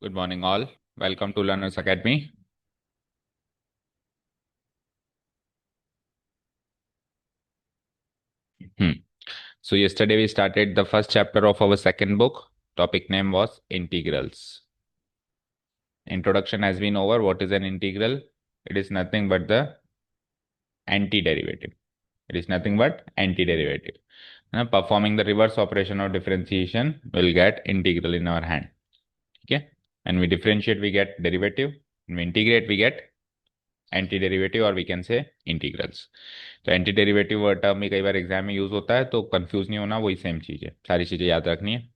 Good morning, all. Welcome to Learners Academy. Hmm. So, yesterday we started the first chapter of our second book. Topic name was integrals. Introduction has been over. What is an integral? It is nothing but the antiderivative. It is nothing but antiderivative. Now, performing the reverse operation of differentiation will get integral in our hand. Okay? And we differentiate, we get derivative. And we integrate, we get anti derivative और we can say integrals. तो anti derivative word term भी कई बार exam में use होता है, तो confuse नहीं होना, वही सेम चीज़ है, सारी चीज़ें याद रखनी है।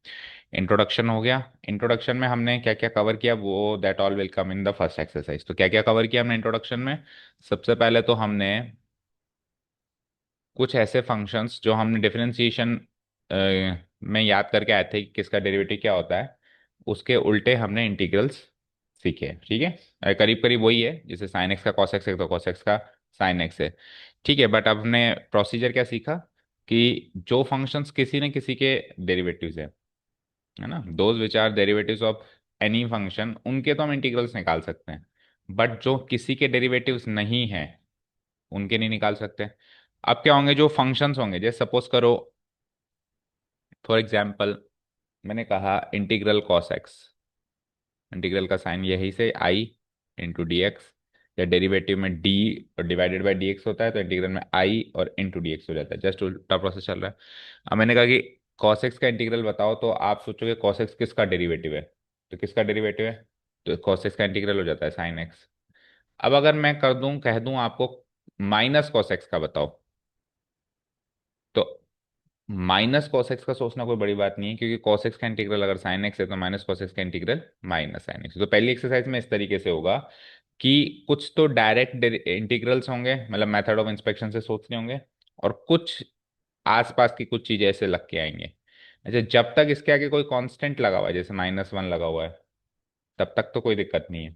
इंट्रोडक्शन हो गया। इंट्रोडक्शन में हमने क्या क्या कवर किया वो that all will come in the first exercise. तो क्या क्या कवर किया हमने इंट्रोडक्शन में? सबसे पहले तो हमने कुछ ऐसे फंक्शंस जो हमने डिफरेंशिएशन में याद करके आए थे कि किसका डेरिवेटिव क्या होता है, उसके उल्टे हमने इंटीग्रल्स सीखे। ठीक है, करीब करीब वही है, जैसे साइन एक्स का कॉस एक्स है तो कॉस एक्स का साइन एक्स है। ठीक है, बट अब हमने प्रोसीजर क्या सीखा कि जो फंक्शंस किसी न किसी के डेरिवेटिव्स है ना, those which are derivatives of any function, उनके तो हम इंटीग्रल्स निकाल सकते हैं, बट जो किसी के डेरिवेटिव्स नहीं हैं उनके नहीं निकाल सकते। अब क्या होंगे, जो फंक्शंस होंगे, जैसे सपोज करो फॉर एग्जाम्पल मैंने कहा इंटीग्रल कॉस एक्स, इंटीग्रल का साइन यही से आई इंटू डी एक्स, या डेरिवेटिव में डी और डिवाइडेड बाई डी एक्स होता है तो इंटीग्रल में आई और इंटू डी एक्स हो जाता है, जस्ट उल्टा प्रोसेस चल रहा है। अब मैंने कहा कि कॉस एक्स का इंटीग्रल बताओ, तो आप सोचोगे कॉस एक्स किसका डेरिवेटिव है, तो किसका डेरिवेटिव है, तो कॉस एक्स का इंटीग्रल हो जाता है साइन एक्स। अब अगर मैं कर दूं, कह दूं आपको माइनस कॉस एक्स का बताओ, तो माइनस कॉस एक्स का सोचना कोई बड़ी बात नहीं है, क्योंकि कॉस एक्स का इंटीग्रल अगर साइन एक्स है तो माइनस कॉस एक्स का इंटीग्रल माइनस साइन एक्स। तो पहली एक्सरसाइज में इस तरीके से होगा कि कुछ तो डायरेक्ट इंटीग्रल्स होंगे, मतलब मेथड ऑफ इंस्पेक्शन से सोचने होंगे, और कुछ आसपास की कुछ चीजें ऐसे लग के आएंगे। अच्छा, जब तक इसके आगे कोई कांस्टेंट लगा हुआ है, जैसे -1 लगा हुआ है, तब तक तो कोई दिक्कत नहीं है।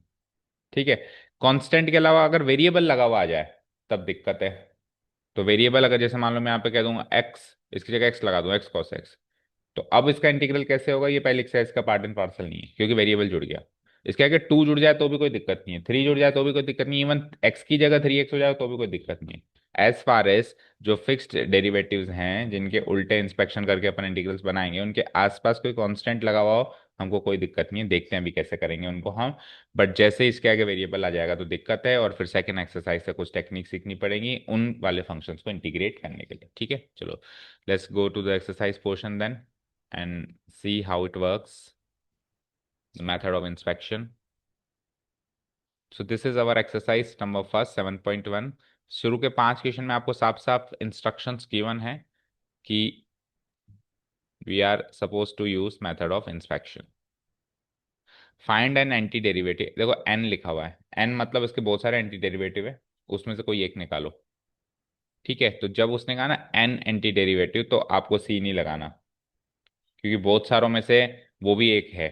ठीक है, कांस्टेंट के अलावा अगर वेरिएबल लगा हुआ आ जाए तब दिक्कत है। तो वेरिएबल अगर जैसे मान लो मैं यहाँ पे कह दूंगा एक्स, इसकी जगह एक्स लगा दूं, एक्स कॉस एक्स, तो अब इसका इंटीग्रल कैसे होगा, ये पहले एक्सरसाइज का पार्ट एंड पार्सल नहीं है, क्योंकि वेरिएबल जुड़ गया। इसके आगे 2 जुड़ जाए तो भी कोई दिक्कत नहीं है, 3 जुड़ जाए तो भी कोई दिक्कत नहीं है, इवन एक्स की जगह 3x हो जाए तो भी कोई दिक्कत नहीं है। एज फार एज जो फिक्स्ड डेरिवेटिव्स हैं, जिनके उल्टे इंस्पेक्शन करके अपन इंटीग्रल्स बनाएंगे, उनके आसपास कोई कांस्टेंट लगा हुआ हो, हमको कोई दिक्कत नहीं है, देखते हैं अभी कैसे करेंगे उनको हम। बट जैसे इसके आगे वेरिएबल आ जाएगा तो दिक्कत है, और फिर सेकंड एक्सरसाइज से कुछ टेक्निक सीखनी पड़ेगी उन वाले फंक्शंस को इंटीग्रेट करने के लिए। ठीक है, चलो let's go to the exercise portion then and see how it works, the method of inspection. So this is our exercise number first 7.1। शुरू के 5 क्वेश्चन में आपको साफ साफ इंस्ट्रक्शंस गिवन है कि we are suppose to use method of inspection. Find an anti derivative, देखो an लिखा हुआ है, एन मतलब इसके बहुत सारे एंटी डेरिवेटिव है, उसमें से कोई एक निकालो। ठीक है, तो जब उसने कहा ना एन एंटी डेरिवेटिव, तो आपको सी नहीं लगाना, क्योंकि बहुत सारों में से वो भी एक है,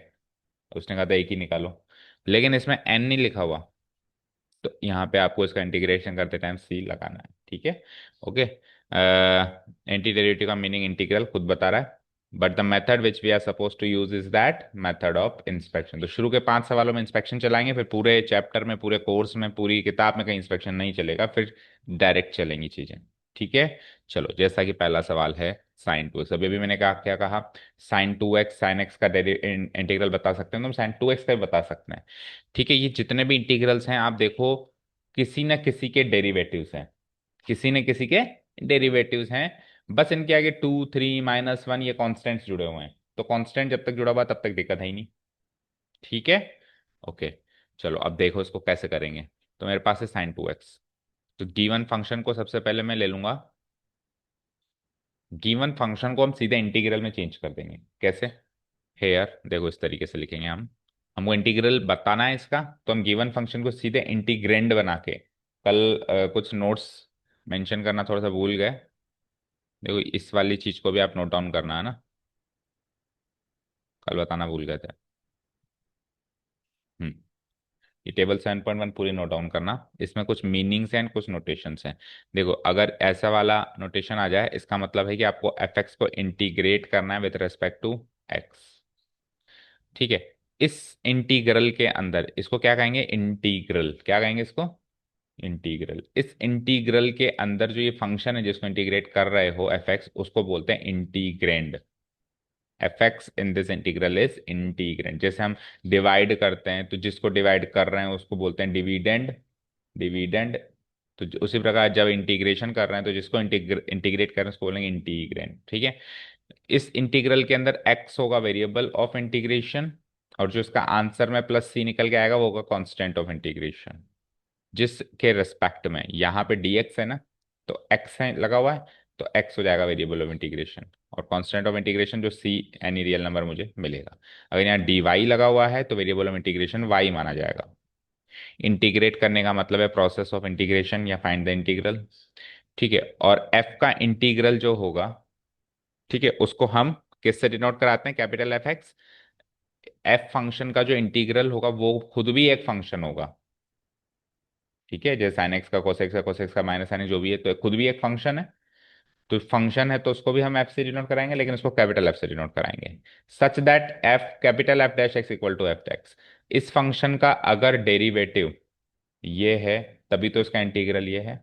उसने कहा था एक ही निकालो, लेकिन इसमें एन नहीं लिखा हुआ, तो यहाँ पे आपको इसका इंटीग्रेशन करते टाइम सी लगाना है। ठीक है, ओके। एंटी डेरिवेटिव का मीनिंग इंटीग्रल खुद बता रहा है, but the method which we are suppose to use is that method of inspection. तो शुरू के 5 सवालों में इंस्पेक्शन चलाएंगे, फिर पूरे चैप्टर में, पूरे कोर्स में, पूरी किताब में कहीं इंस्पेक्शन नहीं चलेगा, फिर डायरेक्ट चलेंगी चीजें। ठीक है, चलो जैसा कि पहला सवाल है sin 2x। अभी भी मैंने कहा, क्या कहा, sin 2x साइन एक्स का इंटीग्रल बता सकते हैं, तो हम sin 2x का भी बता सकते हैं। ठीक है, ये जितने भी इंटीग्रल्स हैं आप देखो, किसी न किसी के डेरिवेटिव्स हैं, किसी न किसी के डेरिवेटिव्स हैं, बस इनके आगे 2 3 -1 ये कॉन्स्टेंट्स जुड़े हुए हैं, तो कांस्टेंट जब तक जुड़ा हुआ तब तक दिक्कत है ही नहीं। ठीक है, ओके। चलो अब देखो इसको कैसे करेंगे। तो मेरे पास है sin 2x, तो गिवन फंक्शन को सबसे पहले मैं ले लूंगा, गिवन फंक्शन को हम सीधे इंटीग्रल में चेंज कर देंगे। कैसे? हेयर देखो इस तरीके से लिखेंगे हम, हमको इंटीग्रल बताना है इसका, तो हम गिवन फंक्शन को सीधे इंटीग्रेंड बना के, कल कुछ नोट्स मेंशन करना थोड़ा सा भूल गए, देखो इस वाली चीज को भी आप नोट डाउन करना है ना, कल बताना भूल गए थे। हम्म, ये टेबल 7.1 पूरी नोट डाउन करना, इसमें कुछ मीनिंग्स हैं कुछ नोटेशंस हैं। देखो अगर ऐसा वाला नोटेशन आ जाए, इसका मतलब है कि आपको एफ एक्स को इंटीग्रेट करना है विद रेस्पेक्ट टू एक्स। ठीक है, इस इंटीग्रल के अंदर इसको क्या कहेंगे, इंटीग्रल, क्या कहेंगे इसको, इंटीग्रल। इस इंटीग्रल के अंदर जो ये फंक्शन है जिसको इंटीग्रेट कर रहे हो एफ एक्स, उसको बोलते हैं integrand. F x in this integral is integrand. जैसे हम डिवाइड करते हैं तो जिसको डिवाइड कर रहे हैं उसको बोलते हैं डिविडेंड, डिविडेंड। तो उसी प्रकार जब इंटीग्रेशन कर रहे हैं तो जिसको इंटीग्रेट कर रहे हैं उसको बोलेंगे इंटीग्रैंड, ठीक है। इस इंटीग्रल के अंदर x होगा वेरिएबल ऑफ इंटीग्रेशन, और जो इसका आंसर में प्लस सी निकल के आएगा वो होगा कांस्टेंट ऑफ इंटीग्रेशन, जिसके रिस्पेक्ट में यहाँ पे dx है ना, तो x है लगा हुआ है, तो x हो जाएगा वेरिएबल ऑफ इंटीग्रेशन, और कांस्टेंट ऑफ इंटीग्रेशन जो c एनी रियल नंबर मुझे मिलेगा। अगर यहाँ dy लगा हुआ है तो वेरिएबल ऑफ इंटीग्रेशन y माना जाएगा। इंटीग्रेट करने का मतलब है प्रोसेस ऑफ इंटीग्रेशन या फाइंड द इंटीग्रल, ठीक है। और f का इंटीग्रल जो होगा, ठीक है, उसको हम किससे डिनोट कराते हैं, capital F x. F function का जो इंटीग्रल होगा वो खुद भी एक फंक्शन होगा, ठीक है, जैसे साइन एक्स का कोसेक्स का, कोसेक्स का माइनस साइन जो भी है, तो खुद भी एक फंक्शन है। तो फंक्शन है तो उसको भी हम एफ से डिनोट कराएंगे, लेकिन उसको कैपिटल एफ से डिनोट कराएंगे, such that F capital F dash X equal to F X. इस फंक्शन का अगर डेरिवेटिव ये है तभी तो इसका इंटीग्रल ये है।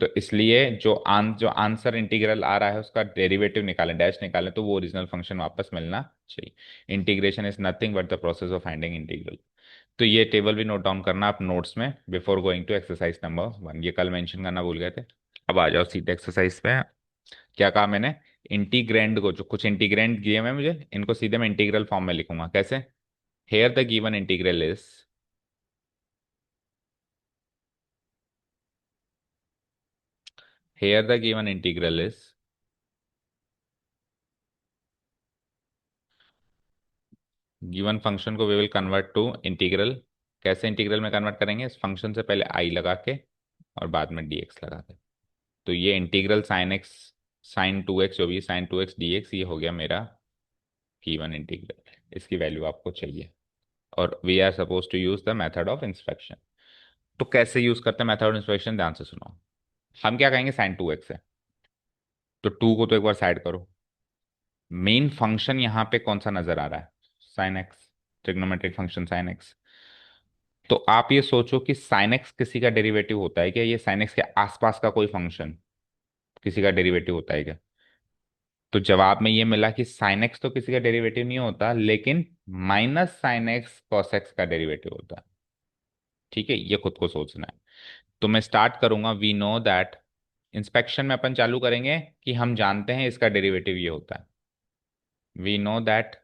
तो इसलिए जो आंसर इंटीग्रल आ रहा है उसका डेरिवेटिव निकालें, डैश निकालें, तो वो ओरिजिनल फंक्शन वापस मिलना चाहिए। Integration is nothing but the process of finding integral. तो ये टेबल भी नोट डाउन करना आप नोट्स में before going to exercise number 1, ये कल मेंशन करना भूल गए थे। अब आ जाओ सीधे एक्सरसाइज पे। क्या कहा मैंने, इंटीग्रैंड को, जो कुछ इंटीग्रैंड दिए हुए हैं मुझे, इनको सीधे मैं इंटीग्रल फॉर्म में लिखूंगा, कैसे, here the given integral is, here the given integral is, given function को we will convert to integral. कैसे इंटीग्रल में कन्वर्ट करेंगे, इस फंक्शन से पहले आई लगा के और बाद में dx लगा के। तो ये integral sine x, sign to x जो भी sign to x d x, ये हो गया मेरा गिवन इंटीग्रल। इसकी वैल्यू आपको चाहिए, और we are suppose to use the method of inspection. तो कैसे यूज करते हैं मेथड ऑफ इंस्पेक्शन, ध्यान से सुनो। हम क्या कहेंगे, साइन टू एक्स है, तो टू को तो एक बार साइड करो। मेन फंक्शन यहाँ पे कौन सा नजर आ रहा है, sine x, trigonometric function sine x. तो आप ये सोचो कि साइन एक्स किसी का डेरिवेटिव होता है क्या, ये साइन एक्स के आसपास का कोई फंक्शन किसी का डेरिवेटिव होता है क्या। तो जवाब में ये मिला कि साइन एक्स तो किसी का डेरिवेटिव नहीं होता, लेकिन minus sine x cos X का डेरिवेटिव होता है, ठीक है, ये खुद को सोचना है। तो मैं स्टार्ट करूंगा, वी नो दैट, इंस्पेक्शन में अपन चालू करेंगे कि हम जानते हैं इसका डेरिवेटिव ये होता है। वी नो दैट,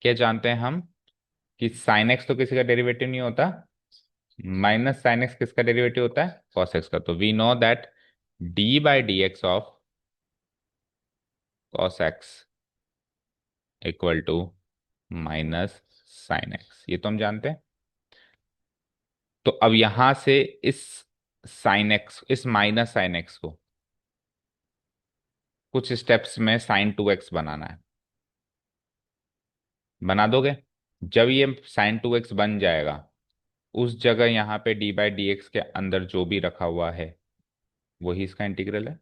क्या जानते हैं हम, कि साइन एक्स तो किसी का डेरिवेटिव नहीं होता, माइनस साइन एक्स किसका डेरिवेटिव होता है, कॉस एक्स का। तो we know that D by D x of cos X equal to minus sine X, ये तो हम जानते हैं। तो अब यहां से इस साइन एक्स, इस माइनस साइन एक्स को कुछ स्टेप्स में साइन टू एक्स बनाना है, बना दोगे। जब ये साइन टू एक्स बन जाएगा, उस जगह यहाँ पे डी बाई डी एक्स के अंदर जो भी रखा हुआ है वही इसका इंटीग्रल है।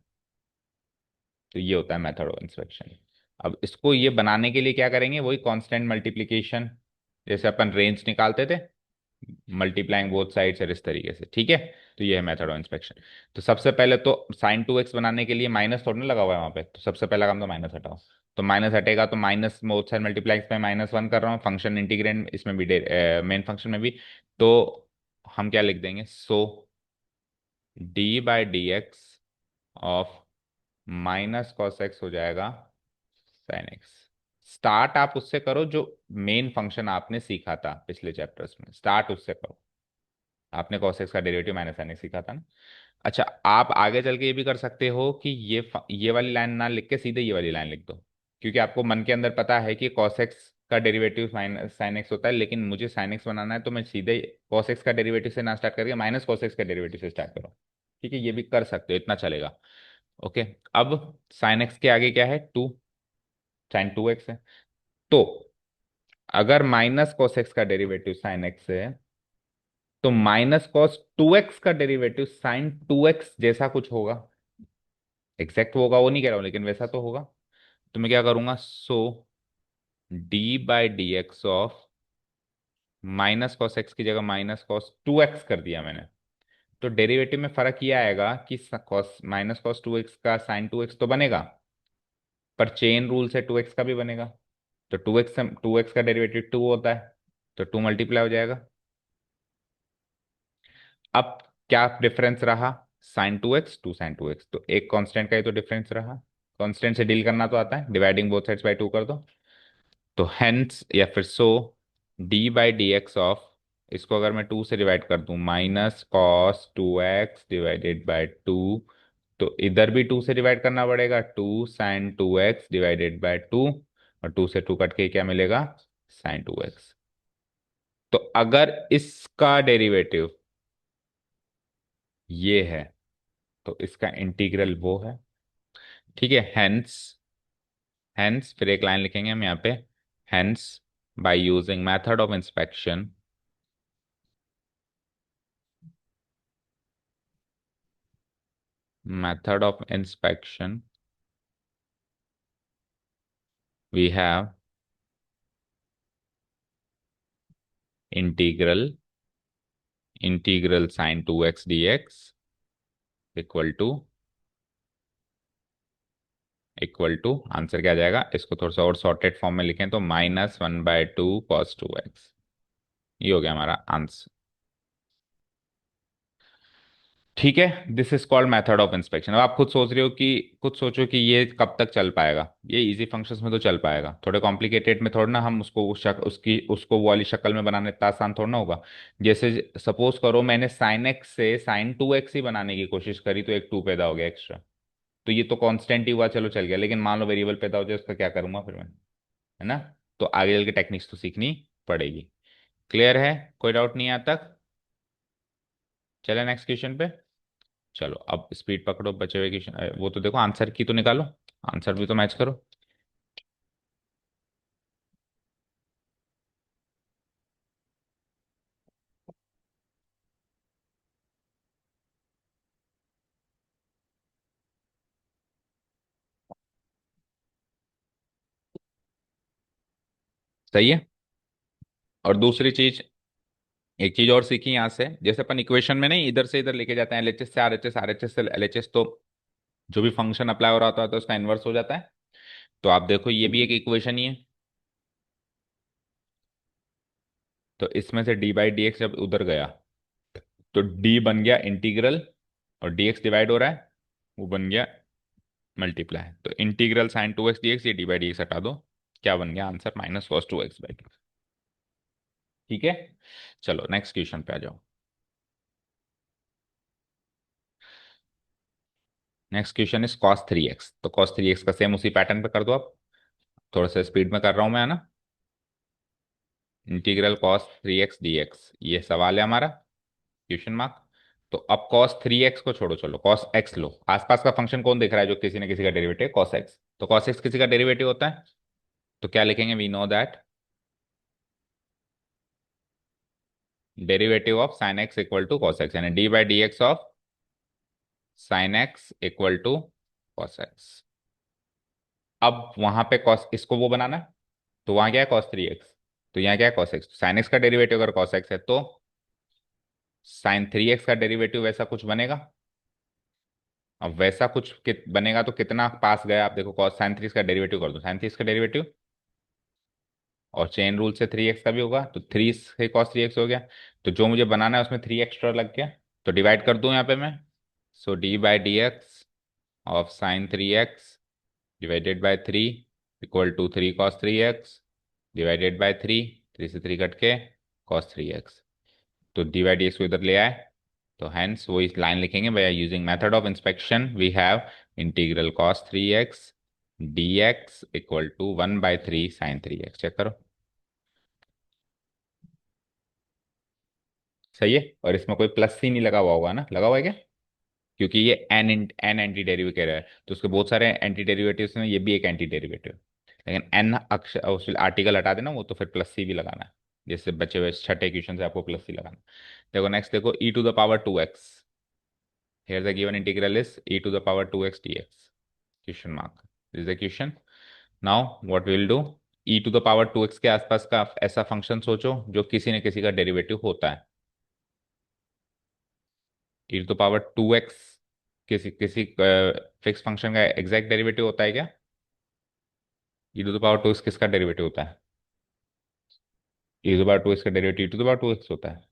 तो ये होता है मेथड ऑफ इंस्पेक्शन। अब इसको ये बनाने के लिए क्या करेंगे, वही कांस्टेंट मल्टीप्लिकेशन, जैसे अपन रेंज निकालते थे, मल्टीप्लाइंग बोथ साइड्स और इस तरीके से, ठीक है। तो ये है मेथड ऑफ इंस्पेक्शन। तो सबसे पहले तो साइन टू एक्स बनाने के लिए माइनस थोड़ा ना लगा हुआ है वहां पे, तो सबसे पहला काम तो माइनस हटाओ। तो माइनस हटेगा तो माइनस बोथ साइड मल्टीप्लाइंग में -1 कर रहा हूँ, फंक्शन इंटीग्रेंड इसमें भी, मेन फंक्शन में भी। तो हम क्या लिख देंगे, so d by D x of minus cos x हो जाएगा साइन एक्स। स्टार्ट आप उससे करो जो मेन फंक्शन आपने सीखा था पिछले चैप्टर्स में, स्टार्ट उससे करो। आपने cos x का डेरिवेटिव माइनस sin x सीखा था ना। अच्छा, आप आगे चल के ये भी कर सकते हो कि ये वाली लाइन ना लिख के सीधे ये वाली लाइन लिख दो, क्योंकि आपको मन के अंदर पता है कि cos x का डेरिवेटिव माइनस sin x होता है, लेकिन मुझे sin x बनाना है, तो मैं सीधे cos x का डेरिवेटिव से ना स्टार्ट करके माइनस cos x का डेरिवेटिव से स्टार्ट करो, ठीक है, ये भी कर सकते हो, इतना चलेगा। ओके। अब sin x के आगे क्या है, टू, sin 2x है। तो अगर माइनस cos x का डेरिवेटिव sin x है, तो माइनस कॉस 2x का डेरिवेटिव साइन 2x जैसा कुछ होगा। एग्जैक्ट होगा वो नहीं कह रहा हूं, लेकिन वैसा तो होगा। तो मैं क्या करूंगा, so d by D x of minus cos x की जगह माइनस कॉस 2x कर दिया मैंने। तो डेरिवेटिव में फर्क ये आएगा कि कॉस माइनस कॉस 2x का साइन 2x तो बनेगा, पर चेन रूल से 2x का भी बनेगा। तो 2x से 2x का डेरिवेटिव 2 होता है, तो 2 मल्टीप्लाई हो जाएगा। अब क्या डिफरेंस रहा? साइन 2x, 2 साइन 2x, तो एक कांस्टेंट का ही तो डिफरेंस रहा। कांस्टेंट से डील करना तो आता है, डिवाइडिंग बोथ साइड्स बाय 2 कर दो। तो हेंस या फिर so d by D x of, इसको अगर मैं 2 से डिवाइड कर दूं, minus cos 2x divided by 2, तो इधर भी 2 से डिवाइड करना पड़ेगा, 2 साइन 2x डिवाइडेड बाय 2, और 2 से 2 कट के क्या मिलेगा? Sign 2x। तो अगर इसका डेरिवेटिव ये है, तो इसका इंटीग्रल वो है। ठीक है, हेंस, हेंस फिर एक लाइन लिखेंगे हम यहाँ पे, hence by using method of inspection, method of inspection, we have integral, integral sin 2x dx equal to, equal to answer क्या आ जाएगा? इसको थोड़ा सा और सॉर्टेड फॉर्म में लिखें तो -1/2 cos 2x, ये हो गया हमारा आंसर। ठीक है, this is called method of inspection. अब आप खुद सोच रहे हो कि, खुद सोचो कि ये कब तक चल पाएगा। ये इजी फंक्शंस में तो चल पाएगा, थोड़े कॉम्प्लिकेटेड में थोड़ा ना हम उसको उसको वो वाली शक्ल में बनाने इतना आसान थोड़ा ना होगा। जैसे सपोज करो मैंने साइन एक्स से साइन 2x ही बनाने की कोशिश करी, तो एक 2 पैदा हो गया एक्स्ट्रा। तो ये तो कांस्टेंट ही हुआ, चलो चल गया, लेकिन मान लो वेरिएबल पैदा हो जाए, उसका क्या करूंगा फिर मैं? है ना? तो आगे चल के टेक्निक्स तो सीखनी पड़ेगी। क्लियर है? कोई डाउट नहीं है यहाँ तक? चले नेक्स्ट क्वेश्चन पे। चलो अब स्पीड पकड़ो, बचे हुए क्वेश्चन वो तो देखो, आंसर की तो निकालो, आंसर भी तो मैच करो। सही है। और दूसरी चीज, एक चीज और सीखी यहाँ से, जैसे अपन इक्वेशन में नहीं इधर से इधर लेके जाते हैं, एलएचएस से आरएचएस, आरएचएस से एलएचएस, तो जो भी फंक्शन अप्लाई हो रहा होता है तो उसका इन्वर्स हो जाता है। तो आप देखो ये भी एक इक्वेशन ही है। तो इसमें से डी बाई डी एक्स जब उधर गया, तो डी बन गया इंटीग्रल, और डी एक्स डिवाइड हो रहा है, वो बन गया मल्टीप्लाई। तो इंटीग्रल साइन 2x dx, ये डी बाई डी एक्स हटा दो, क्या बन गया आंसर? -cos 2x/2। ठीक है, चलो नेक्स्ट क्वेश्चन पे आ जाओ। Next question is cos 3x। तो cos 3x का सेम उसी पैटर्न पे कर दो आप, थोड़ा सा स्पीड में कर रहा हूं मैं, है ना? इंटीग्रल cos 3x dx, ये सवाल है हमारा, क्वेश्चन मार्क। तो अब cos 3x को छोड़ो, चलो cos x लो। आसपास का फंक्शन कौन दिख रहा है जो किसी न किसी का डेरिवेटिव? cos x। तो cos x किसी का डेरिवेटिव होता है, तो क्या लिखेंगे? We know that derivative of sine x equal to cos x, यानी d by D x of sine x equal to cos x. अब वहां पे कॉस इसको वो बनाना है, तो वहां क्या है? cos 3x, तो यहाँ क्या है? cos x। साइन एक्स का डेरिवेटिव अगर cos x है, तो sin 3x का डेरिवेटिव वैसा कुछ बनेगा। अब वैसा कुछ बनेगा तो कितना पास गया आप देखो, cos sin 3 का डेरिवेटिव कर दो, sin 3 का डेरिवेटिव, और चेन रूल से 3x का भी होगा, तो 3 से cos 3x हो गया। तो जो मुझे बनाना है उसमें 3 एक्स्ट्रा लग गया, तो डिवाइड कर दूं यहाँ पे मैं। So d by D x of sin 3x divided by 3 equal to 3 cos 3x divided by 3, 3 से 3 कट के cos 3x। तो डी बाई डी एक्स को इधर ले आए, तो हेंस वो इस लाइन लिखेंगे, by using method of inspection we have integral cos 3x dx equal to 1/3 sin 3x। Check करो, सही है। और इसमें कोई प्लस ही नहीं लगा हुआ होगा ना? लगा हुआ है क्या? क्योंकि ये एन एंटी डेरिवेटिव है, तो उसके बहुत सारे एंटी डेरिवेटिव्स में ये भी एक एंटी डेरिवेटिव। लेकिन एन अक्षर उस आर्टिकल हटा देना, वो तो फिर प्लस सी भी लगाना है, जैसे बचे हुए छठे क्वेश्चन से आपको प्लस सी लगाना। देखो नेक्स्ट, देखो e⁻²x, here the given integral is e⁻²x dx, question mark, this is the question. Now what we will do, E to the power to X के आसपास का ऐसा फंक्शन सोचो जो किसी न किसी का डेरिवेटिव होता है। E to the power to x किसी किसी फिक्स फंक्शन का एग्जैक्ट डेरिवेटिव होता है क्या? E to the power to x किसका डेरिवेटिव होता है? E to the power to x का derivative e to the power to x होता है।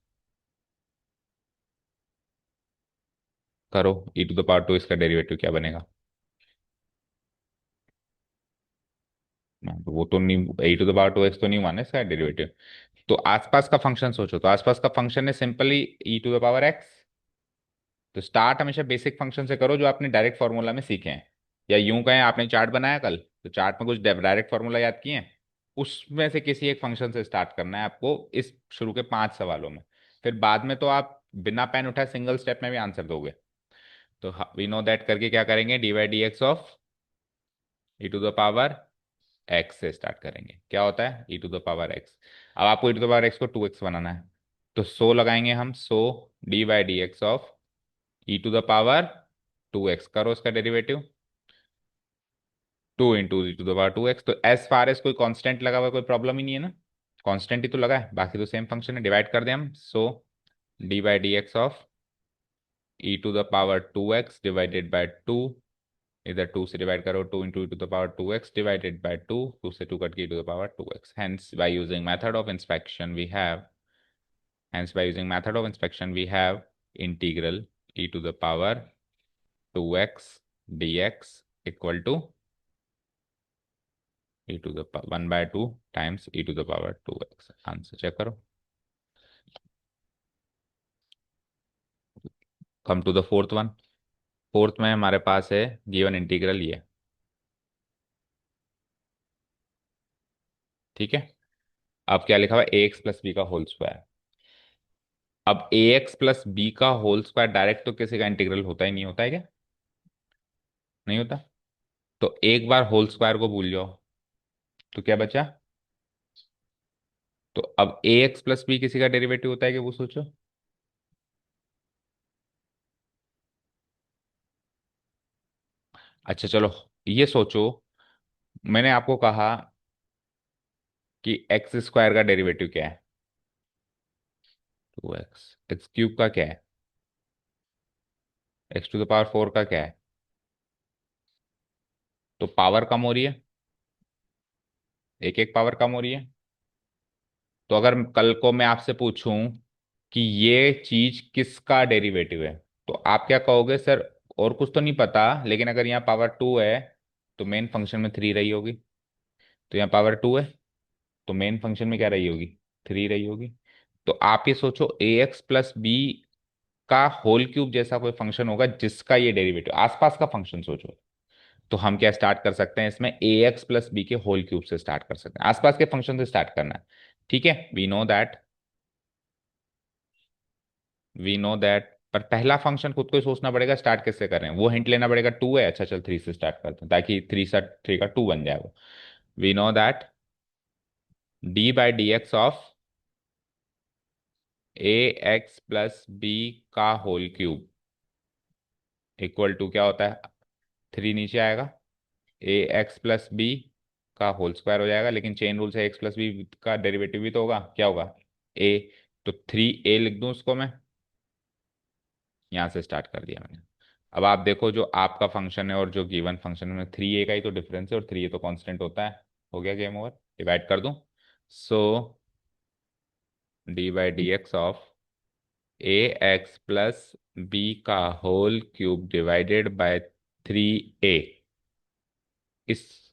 करो, e to the power to x का डेरिवेटिव क्या बनेगा? वो तो नहीं, e to the power to x तो नहीं माने इसका डेरिवेटिव। तो आसपास का फंक्शन सोचो, तो आसपास का फंक्शन है simply E to the power X. तो स्टार्ट हमेशा बेसिक फंक्शन से करो जो आपने डायरेक्ट फॉर्मूला में सीखे हैं। या यूं कहें, आपने चार्ट बनाया कल, तो चार्ट में कुछ डायरेक्ट फॉर्मूला याद किए हैं, उसमें से किसी एक फंक्शन से स्टार्ट करना है आपको इस शुरू के 5 सवालों में। फिर बाद में तो आप बिना पेन उठाए सिंगल स्टेप में भी आंसर दोगे। तो वी नो दैट करके क्या करेंगे, d y d x of e to the power x से स्टार्ट करेंगे। क्या होता है e to the power x? अब आपको e to the power x को टू एक्स बनाना है, तो सो लगाएंगे हम, so d by D x of e to the power to x, करो उसका derivative, two into e to the power to x. तो एज फार एज कोई कांस्टेंट लगा हुआ है, कोई प्रॉब्लम ही नहीं है ना, कांस्टेंट ही तो लगा है, बाकी तो सेम फंक्शन है, डिवाइड कर दें हम। So d by D x of e to the power to x divided by two, इधर टू से डिवाइड करो, two into e to the power to x divided by two, two से two cut के e to the power to x. Hence by using method of inspection we have, hence by using method of inspection we have integral e to the power 2x dx equal to e to the 1 by 2 times e to the power 2x। Answer check करो। Come to the fourth one. Fourth में हमारे पास है given integral ये, ठीक है। अब क्या लिखा हुआ है, ए एक्स प्लस बी का होल स्क्वायर। अब ए एक्स प्लस बी का होल स्क्वायर डायरेक्ट तो किसी का इंटीग्रल होता ही नहीं, होता है क्या? नहीं होता। तो एक बार होल स्क्वायर को भूल जाओ, तो क्या बचा? तो अब ए एक्स प्लस बी किसी का डेरिवेटिव होता है कि वो सोचो। अच्छा चलो, ये सोचो, मैंने आपको कहा कि एक्स स्क्वायर का डेरिवेटिव क्या है? To x. एक्स क्यूब का क्या है? X to the power four का क्या है? तो पावर कम हो रही है, एक एक पावर कम हो रही है। तो अगर कल को मैं आपसे पूछूं कि ये चीज किसका डेरिवेटिव है, तो आप क्या कहोगे सर? और कुछ तो नहीं पता, लेकिन अगर यहाँ पावर टू है तो मेन फंक्शन में थ्री रही होगी, तो यहाँ पावर टू है तो मेन फंक्शन में क्या रही होगी? थ्री रही होगी। तो आप ये सोचो, ए एक्स प्लस बी का होल क्यूब जैसा कोई फंक्शन होगा जिसका ये डेरिवेटिव, आसपास का फंक्शन सोचो। तो हम क्या स्टार्ट कर सकते हैं इसमें, ए एक्स प्लस बी के होल क्यूब से स्टार्ट कर सकते हैं, आसपास के फंक्शन से स्टार्ट करना है। ठीक है, वी नो दैट। पर पहला फंक्शन खुद को ही सोचना पड़ेगा, स्टार्ट किससे कर रहे हैं, वो हिंट लेना पड़ेगा, टू है, अच्छा चल थ्री से स्टार्ट करते हैं, ताकि थ्री से थ्री का टू बन जाए वो। We know that D by D x of A x plus B का होल क्यूब इक्वल टू क्या होता है, थ्री नीचे आएगा, ए एक्स प्लस बी का होल स्क्वायर हो जाएगा, लेकिन चेन रूल से एक्स प्लस बी का डेरिवेटिव भी तो होगा, क्या होगा? ए। तो थ्री ए लिख दूं उसको मैं, यहाँ से स्टार्ट कर दिया मैंने। अब आप देखो, जो आपका फंक्शन है और जो गिवन फंक्शन है, थ्री ए का ही तो डिफरेंस है, और थ्री ए तो कांस्टेंट होता है। हो गया गेम ओवर, डिवाइड कर दूं। So d by D x of A x plus B का whole cube divided by three a, इस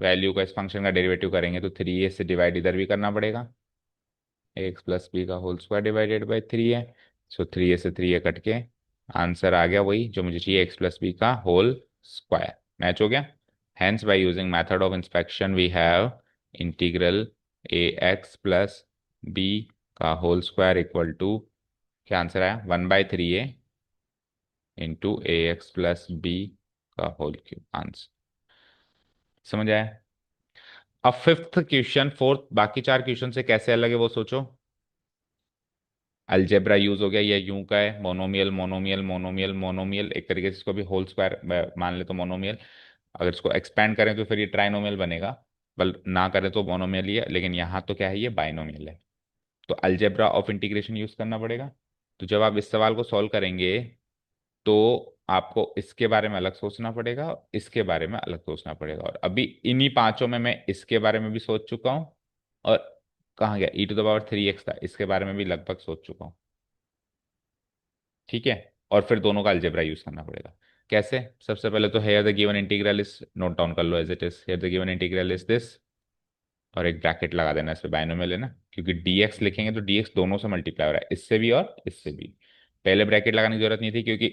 वैल्यू का, इस फंक्शन का डेरिवेटिव करेंगे तो थ्री ए से डिवाइड इधर भी करना पड़ेगा, एक्स प्लस बी का whole square divided by three है। सो थ्री ए से थ्री ए कट के आंसर आ गया वही जो मुझे चाहिए, एक्स प्लस बी का होल स्क्वायर। मैच हो गया। Hence by using method of inspection we have integral A x plus B का होल स्क्वायर इक्वल टू, क्या आंसर आया, one by three A into A x plus B का whole cube. Answer समझ आया? अब fifth question, fourth, बाकी चार question से कैसे अलग है वो सोचो। अलजेब्रा यूज हो गया, ये यूं का है, मोनोमियल मोनोमियल मोनोमियल मोनोमियल, एक तरीके से इसको भी होल स्क्वायर मान ले तो मोनोमियल। अगर इसको एक्सपैंड करें तो फिर ये ट्राइनोमियल बनेगा। बल ना करें तो मोनोमियल ही है, लेकिन यहाँ तो क्या है, ये बाइनोमियल है। तो अलजेब्रा ऑफ इंटीग्रेशन यूज करना पड़ेगा। तो जब आप इस सवाल को सॉल्व करेंगे तो आपको इसके बारे में अलग सोचना पड़ेगा, इसके बारे में अलग सोचना पड़ेगा। और अभी इन्हीं पांचों में मैं इसके बारे में भी सोच चुका हूँ, और कहाँ गया e⁻³ था, इसके बारे में भी लगभग सोच चुका हूँ। ठीक है। और फिर दोनों का अलजेब्रा यूज करना पड़ेगा। कैसे? सबसे पहले तो here the given integral is, note down कर लो as it is, here the given integral is this, और एक ब्रैकेट लगा देना, इस पे बाइनोमियल है ना, क्योंकि dx लिखेंगे तो dx दोनों से मल्टीप्लाई हो रहा है, इससे भी और इससे भी। पहले ब्रैकेट लगाने की जरूरत नहीं थी, क्योंकि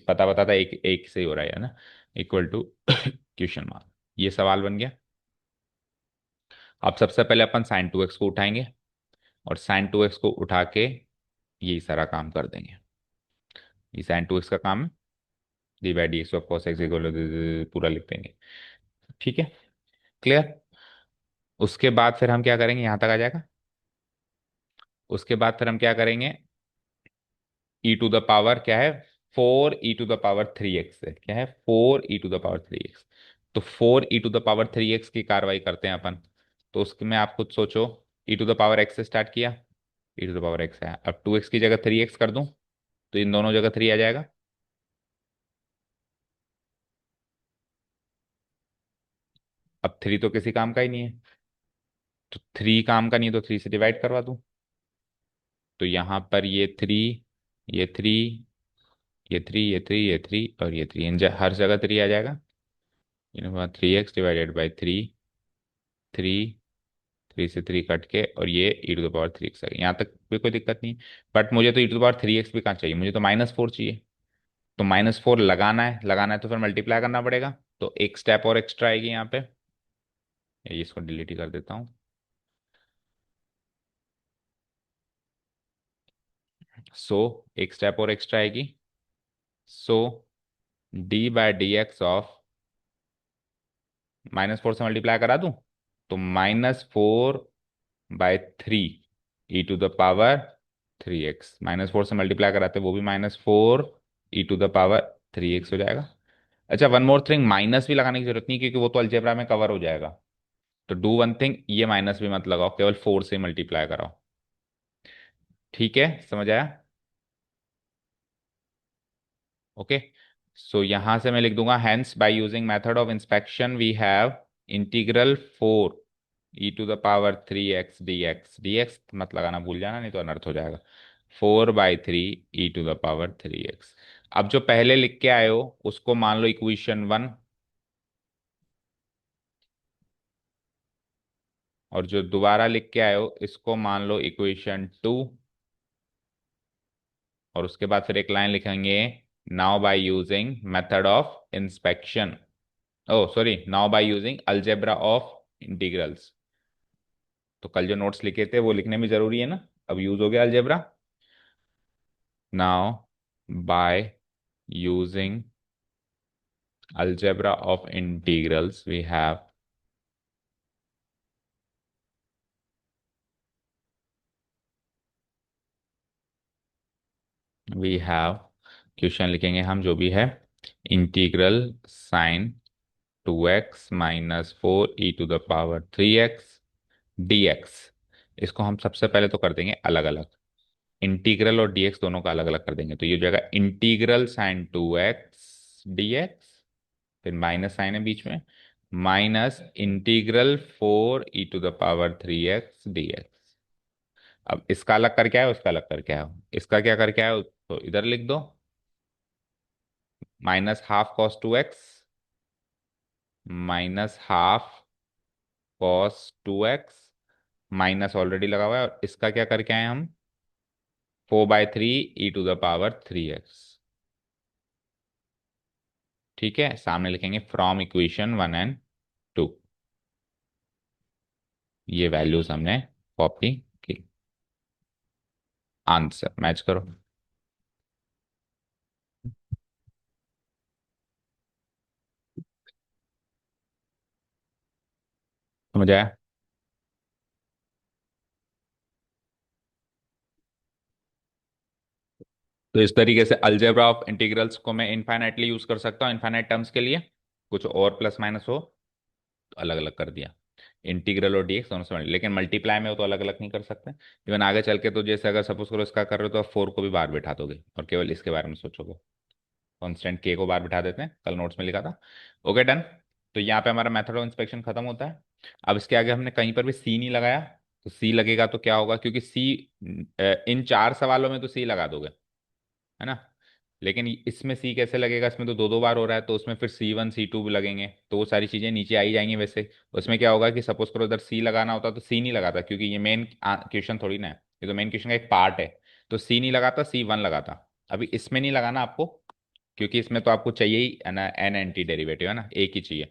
पता पता था एक एक से ही हो रहा है ना, इक्वल टू क्वेश्चन मार्क। ये सवाल बन गया। अब सबसे पहले अपन sin 2x को उठाएंगे, और sin 2x को उठा के यही सारा काम कर देंगे। ये sin 2x का काम है, d/dx of cos x equal पूरा लिख देंगे। ठीक है, क्लियर। उसके बाद फिर हम क्या करेंगे, यहां तक आ जाएगा। उसके बाद फिर हम क्या करेंगे, e⁻ क्या है, 4e⁻³ है, क्या है, 4e⁻³ तो 4e⁻³ की कार्रवाई करते हैं अपन। तो उसमें आप खुद सोचो, e⁻x से स्टार्ट किया, e⁻x है, अब 2x की जगह 3x कर दूं तो इन दोनों जगह 3 आ जाएगा। अब 3 तो किसी काम का ही नहीं है, तो 3 काम का नहीं है, तो 3 से डिवाइड करवा दूं। तो यहां पर ये 3 ये 3 और ये 3, हर जगह 3 आ जाएगा। 3x/3, 3, 3 से 3 कट के, और ये e⁻³ यहाँ तक भी कोई दिक्कत नहीं। बट मुझे तो e⁻³ भी कहाँ चाहिए, मुझे तो -4 चाहिए। तो -4 लगाना है तो फिर मल्टीप्लाई करना पड़ेगा। तो एक स्टेप और एक्स्ट्रा आएगी यहाँ पे, ये इसको डिलीट ही कर देता हूँ। सो एक स्टेप और एक्स्ट्रा आएगी। सो d/dx ऑफ, -4 से मल्टीप्लाई करा दूं तो -4/3 e⁻3x, -4 से मल्टीप्लाई कराते वो भी -4 e⁻3x हो जाएगा। अच्छा, वन मोर थिंग, माइनस भी लगाने की जरूरत नहीं, क्योंकि वो तो अलजेब्रा में कवर हो जाएगा। तो डू वन थिंग, ये माइनस भी मत लगाओ, केवल 4 से मल्टीप्लाई कराओ। ठीक है, समझ आया? ओके। सो यहां से मैं लिख दूंगा, hence by using method of inspection we have integral 4e⁻³ dx मत लगाना, भूल जाना नहीं तो अनर्थ हो जाएगा। 4/3 e⁻³ अब जो पहले लिख के आए हो उसको मान लो इक्वेशन 1, और जो दोबारा लिख के आए हो इसको मान लो इक्वेशन 2। और उसके बाद फिर एक लाइन लिखेंगे, now by using method of inspection, oh sorry, now by using algebra of integrals. तो कल जो नोट्स लिखे थे वो लिखने में जरूरी है ना, अब यूज हो गया algebra. Now by using algebra of integrals we have question लिखेंगे हम जो भी है, integral sin 2x - 4e⁻3x dx। इसको हम सबसे पहले तो कर देंगे अलग अलग, इंटीग्रल और dx दोनों का अलग अलग कर देंगे। तो ये हो जाएगा इंटीग्रल sin 2x dx, फिर माइनस साइन है बीच में, माइनस इंटीग्रल 4e⁻3x dx। अब इसका अलग करके आए, उसका अलग करके आओ, इसका क्या करके आए तो इधर लिख दो, -12 cos 2x -12 cos 2x, minus already लगा हुआ है, और इसका क्या करके आए हम, 4/3 e⁻3x। ठीक है, सामने लिखेंगे फ्रॉम इक्वेशन 1 एंड 2। ये वैल्यूज हमने कॉपी की। आंसर मैच करो। समझ आया? तो इस तरीके से अलजेब्रा ऑफ इंटीग्रल्स को मैं इनफाइनाइटली यूज कर सकता हूँ, इनफाइनाइट टर्म्स के लिए, कुछ और प्लस माइनस हो तो अलग अलग कर दिया। इंटीग्रल और डीएक्स दोनों से लेकिन मल्टीप्लाई में हो तो अलग अलग नहीं कर सकते। इवन आगे चल के तो जैसे अगर सपोज करो इसका कर रहे हो तो आप 4 को भी बाहर बिठा दोगे और केवल इसके बारे में सोचोगे। कांस्टेंट के को बाहर बिठा देते हैं, कल नोट्स में लिखा था। Okay done. तो यहाँ पे हमारा मेथड ऑफ इंस्पेक्शन खत्म होता है। अब इसके आगे हमने कहीं पर भी सी नहीं लगाया, तो सी लगेगा तो क्या होगा, क्योंकि सी इन 4 सवालों में तो सी लगा दोगे, है ना। लेकिन इसमें सी कैसे लगेगा, इसमें तो दो दो बार हो रहा है, तो उसमें फिर C1 C2 भी लगेंगे, तो वो सारी चीजें नीचे आई जाएंगी वैसे। उसमें क्या होगा कि सपोज करो इधर सी लगाना होता तो सी नहीं लगाता, क्योंकि ये मेन क्वेश्चन थोड़ी ना है, ये तो मेन क्वेश्चन का एक पार्ट है। तो सी नहीं लगाता, C1 लगाता। अभी इसमें नहीं लगाना आपको, क्योंकि इसमें तो आपको चाहिए ही है ना एन एंटी डेरिवेटिव, है ना, एक ही चाहिए।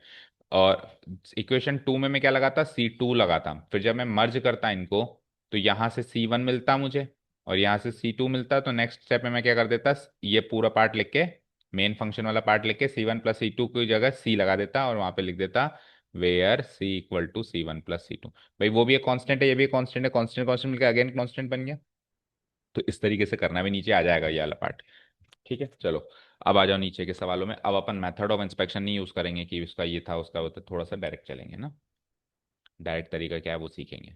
और इक्वेशन 2 में मैं क्या लगाता, C2 लगाता। फिर जब मैं मर्ज करता इनको, तो यहाँ से C1 मिलता मुझे और यहाँ से C2 मिलता, तो नेक्स्ट स्टेप में मैं क्या कर देता, ये पूरा पार्ट लिख के, मेन फंक्शन वाला पार्ट लिख के C1 प्लस C2 की जगह C लगा देता और वहां पे लिख देता where C equal to C1 plus C2। भाई वो भी एक कांस्टेंट है, ये भी एक कांस्टेंट है, कांस्टेंट कांस्टेंट मिलकर अगेन कांस्टेंट बन गया। तो इस तरीके से करना भी, नीचे आ जाएगा ये वाला पार्ट। ठीक है चलो। अब आ जाओ नीचे के सवालों में। अब अपन मेथड ऑफ इंस्पेक्शन नहीं यूज करेंगे कि उसका ये था उसका वो था, थोड़ा सा डायरेक्ट चलेंगे ना। डायरेक्ट तरीका क्या है वो सीखेंगे।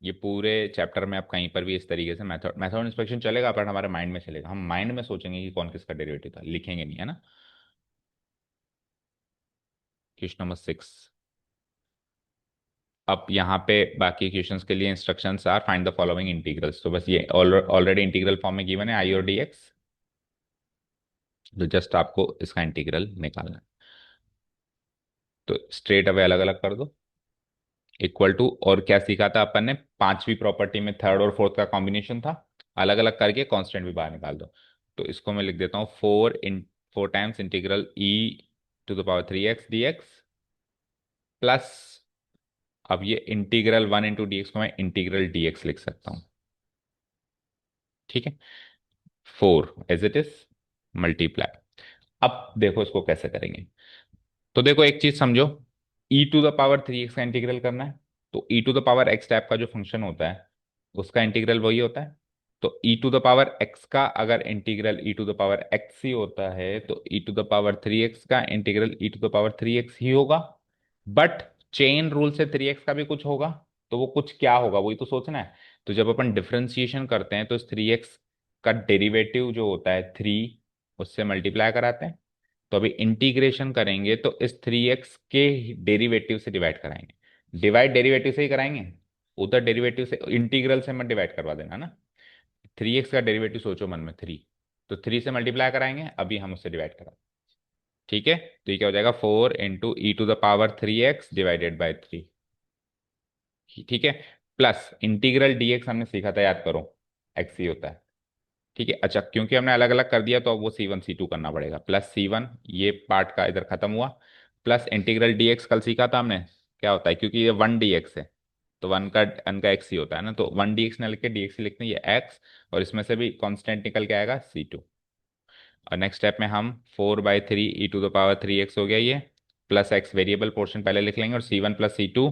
ये पूरे चैप्टर में आप कहीं पर भी इस तरीके से मेथड मेथड इंस्पेक्शन चलेगा, पर हमारे माइंड में चलेगा, हम माइंड में सोचेंगे कि कौन किसका डेरिवेटिव था, लिखेंगे नहीं, है ना। Question number 6। अब यहाँ पे बाकी क्वेश्चंस के लिए instructions are find the following integrals, तो बस ये ऑलरेडी इंटीग्रल फॉर्म में गिवन है आई और dx। तो जस्ट आपको इसका इंटीग्रल निकालना है, तो स्ट्रेट अवे अलग अलग कर दो। इक्वल टू, और क्या सीखा था अपन ने, पांचवी प्रॉपर्टी में थर्ड और फोर्थ का कॉम्बिनेशन था, अलग अलग करके कांस्टेंट भी बाहर निकाल दो। तो इसको मैं लिख देता हूँ 4 टाइम्स इंटीग्रल e⁻³ प्लस, अब ये इंटीग्रल 1 × dx को मैं इंटीग्रल dx लिख सकता हूँ। ठीक है, 4 एज इट इज मल्टीप्लाई। अब देखो इसको कैसे करेंगे। तो देखो एक चीज समझो, e⁻³ का इंटीग्रल करना है, तो e⁻x टाइप का जो फंक्शन होता है उसका इंटीग्रल वही होता है। तो e⁻x का अगर इंटीग्रल e⁻x ही होता है, तो e⁻3x का इंटीग्रल e⁻3x ही होगा। बट चेन रूल से 3x का भी कुछ होगा, तो वो कुछ क्या होगा वही तो सोचना है। तो जब अपन डिफरेंशिएशन करते हैं तो इस 3x का डेरिवेटिव जो होता है 3, उससे मल्टीप्लाई कराते हैं। तो अभी इंटीग्रेशन करेंगे तो इस 3x के डेरिवेटिव से डिवाइड कराएंगे, डिवाइड डेरिवेटिव से ही कराएंगे, उधर डेरिवेटिव से इंटीग्रल से मत डिवाइड करवा देना ना। 3x का डेरिवेटिव सोचो मन में 3, तो 3 से मल्टीप्लाई कराएंगे, अभी हम उससे डिवाइड करा। ठीक है, तो ये क्या हो जाएगा 4 × e⁻³ डिवाइडेड बाई 3। ठीक है, प्लस इंटीग्रल dx हमने सीखा था याद करो, x ही होता है। ठीक है, अच्छा क्योंकि हमने अलग अलग कर दिया तो अब वो C1 C2 करना पड़ेगा, प्लस C1, ये पार्ट का इधर खत्म हुआ। प्लस इंटीग्रल dx कल सीखा था हमने, क्या होता है, क्योंकि ये 1 dx है, तो वन का x ही होता है ना, तो 1 dx ना लिख के dx ही लिखते हैं, ये x। और इसमें से भी कांस्टेंट निकल के आएगा C2। और नेक्स्ट स्टेप में हम 4/3 e⁻³ हो गया ये, प्लस x वेरिएबल पोर्शन पहले लिख लेंगे, और C1 प्लस C2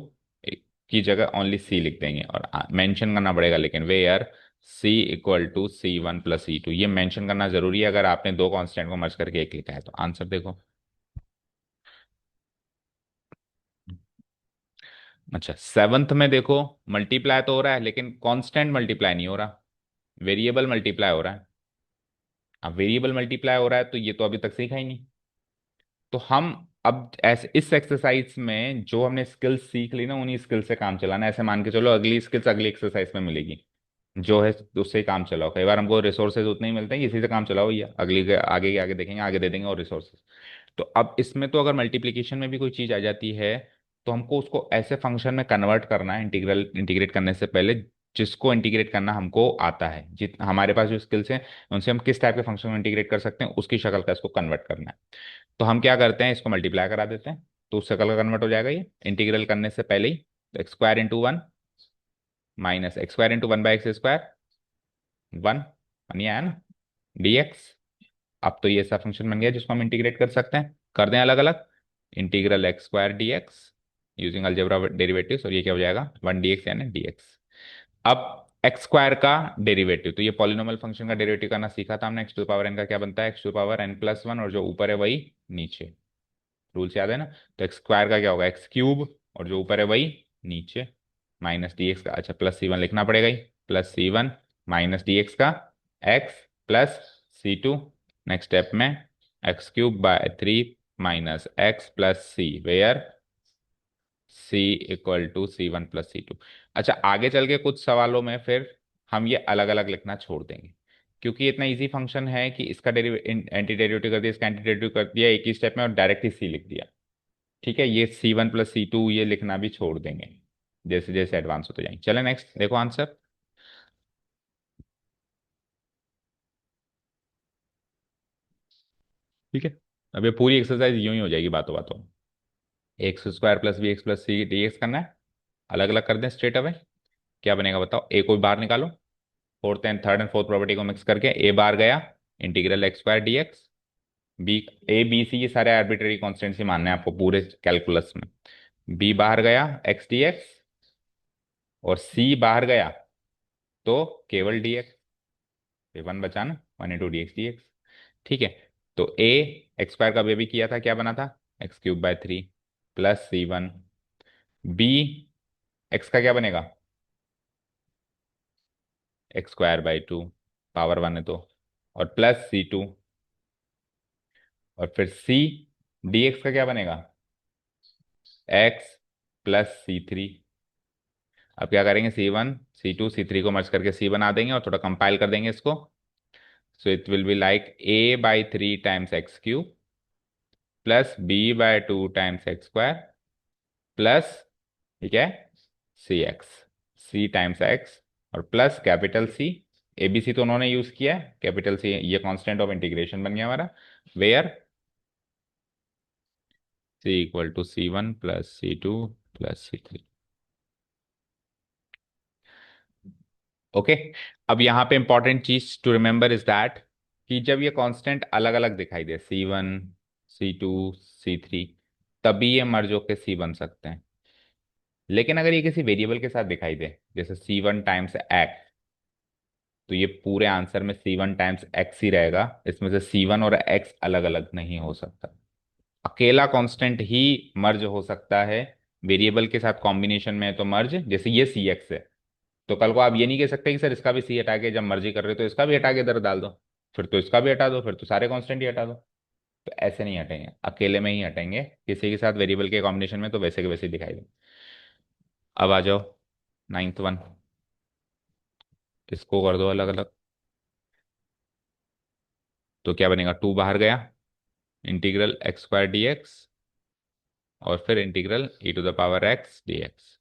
की जगह ओनली C लिख देंगे, और मेंशन करना पड़ेगा लेकिन where C equal to C1 plus C2, ये मेंशन करना जरूरी है अगर आपने दो कांस्टेंट को मर्ज करके एक लिखा है तो। आंसर देखो। अच्छा सेवन्थ में देखो, मल्टीप्लाई तो हो रहा है लेकिन कांस्टेंट मल्टीप्लाई नहीं हो रहा, वेरिएबल मल्टीप्लाई हो रहा है। अब वेरिएबल मल्टीप्लाई हो रहा है तो ये तो अभी तक सीखा ही नहीं। तो हम अब ऐसे इस एक्सरसाइज में जो हमने स्किल्स सीख ली ना, उन्हीं स्किल से काम चलाना है। ऐसे मान के चलो अगली स्किल्स अगली एक्सरसाइज में मिलेगी, जो है उससे ही काम चलाओ। कई बार हमको रिसोर्सेज उतने ही मिलते हैं, इसी से काम चलाओ भैया, अगली के आगे देखेंगे, आगे दे देंगे और रिसोर्सेज। तो अब इसमें तो अगर मल्टीप्लिकेशन में भी कोई चीज़ आ जाती है, तो हमको उसको ऐसे फंक्शन में कन्वर्ट करना है इंटीग्रेट करने से पहले, जिसको इंटीग्रेट करना हमको आता है, जित हमारे पास जो स्किल्स हैं उनसे हम किस टाइप के फंक्शन में इंटीग्रेट कर सकते हैं उसकी शक्ल का इसको कन्वर्ट करना है। तो हम क्या करते हैं, इसको मल्टीप्लाई करा देते हैं, तो उस शक्ल का कन्वर्ट हो जाएगा ये इंटीग्रल करने से पहले ही। तो x² × 1 माइनस x² × 1/x², 1 आया ना, dx। अब तो ये ऐसा फंक्शन बन गया जिसको हम इंटीग्रेट कर सकते हैं, कर दें अलग अलग, integral x² dx using algebra derivatives, और ये क्या हो जाएगा 1 dx यानी dx। अब x² का डेरिवेटिव, तो ये पॉलिनोमियल फंक्शन का डेरिवेटिव करना सीखा था हमने, x⁻n का क्या बनता है x⁻n+1, और जो ऊपर है वही नीचे, रूल्स याद है ना। तो x² का क्या होगा x³ और जो ऊपर है वही नीचे, माइनस डी एक्स का, अच्छा प्लस सी वन लिखना पड़ेगा ही, प्लस सी वन माइनस डी एक्स का एक्स प्लस सी टू। नेक्स्ट स्टेप में x cube by three minus x plus c, where C equal to C one plus C two. अच्छा आगे चल के कुछ सवालों में फिर हम ये अलग अलग लिखना छोड़ देंगे, क्योंकि ये इतना इजी फंक्शन है कि इसका एंटी डेरिवेटिव कर दिया, इसका एंटी डेरिवेटिव कर दिया एक ही स्टेप में और डायरेक्ट ही सी लिख दिया। ठीक है, ये सी वन प्लस सी टू ये लिखना भी छोड़ देंगे जैसे जैसे एडवांस होते जाएंगे। चले नेक्स्ट देखो आंसर। ठीक है, अब ये पूरी एक्सरसाइज यूं ही हो जाएगी बातों बातों में। X square plus B X plus C D X करना है, अलग अलग कर दें स्ट्रेट अवे। क्या बनेगा बताओ, ए को बाहर निकालो, fourth and third and fourth property को मिक्स करके ए बार गया integral x square d x, B A B C ये सारे आर्बिट्रेरी कॉन्स्टेंट्स ही मानने हैं आपको पूरे कैलकुलस में। बी बाहर गया एक्स डी एक्स, और सी बाहर गया तो केवल डी एक्स, ये वन बचा ना, one into D x d x. ठीक है, तो ए एक्स स्क्वायर का भी किया था, क्या बना था x cube by three plus C one, B x का क्या बनेगा x square by two, power one है तो, और प्लस सी टू, और फिर सी डी एक्स का क्या बनेगा एक्स प्लस सी थ्री। अब क्या करेंगे, c one c two c three को मर्ज करके सी बना देंगे और थोड़ा कंपाइल कर देंगे इसको। So it will be like A by three times x cube plus B by two times x square plus, ठीक है, C x, C times x और plus capital C, A B C तो उन्होंने use किया है, capital C ये constant of integration बन गया हमारा, where C equal to C one plus C two plus C three. Okay, अब यहाँ पे इंपॉर्टेंट चीज टू रिमेंबर इज दैट कि जब ये कांस्टेंट अलग अलग दिखाई दे c one c two c three, तभी ये मर्ज होके सी बन सकते हैं। लेकिन अगर ये किसी वेरिएबल के साथ दिखाई दे जैसे सी वन टाइम्स एक्स, तो ये पूरे आंसर में सी वन टाइम्स एक्स ही रहेगा, इसमें से सी वन और एक्स अलग अलग नहीं हो सकता। अकेला कांस्टेंट ही मर्ज हो सकता है वेरिएबल के साथ कॉम्बिनेशन में, तो मर्ज जैसे ये सी एक्स है, तो कल को आप ये नहीं कह सकते कि सर इसका भी सी हटा के जब मर्जी कर रहे हो तो इसका भी हटा के इधर डाल दो, फिर तो इसका भी हटा दो, फिर तो सारे कांस्टेंट ही हटा दो। तो ऐसे नहीं हटेंगे, अकेले में ही हटेंगे, किसी के साथ वेरिएबल के कॉम्बिनेशन में तो वैसे के वैसे ही दिखाई दे। अब आ जाओ नाइन्थ वन, इसको कर दो अलग अलग, तो क्या बनेगा, टू बाहर गया integral x square d x और फिर integral e to the power x d x.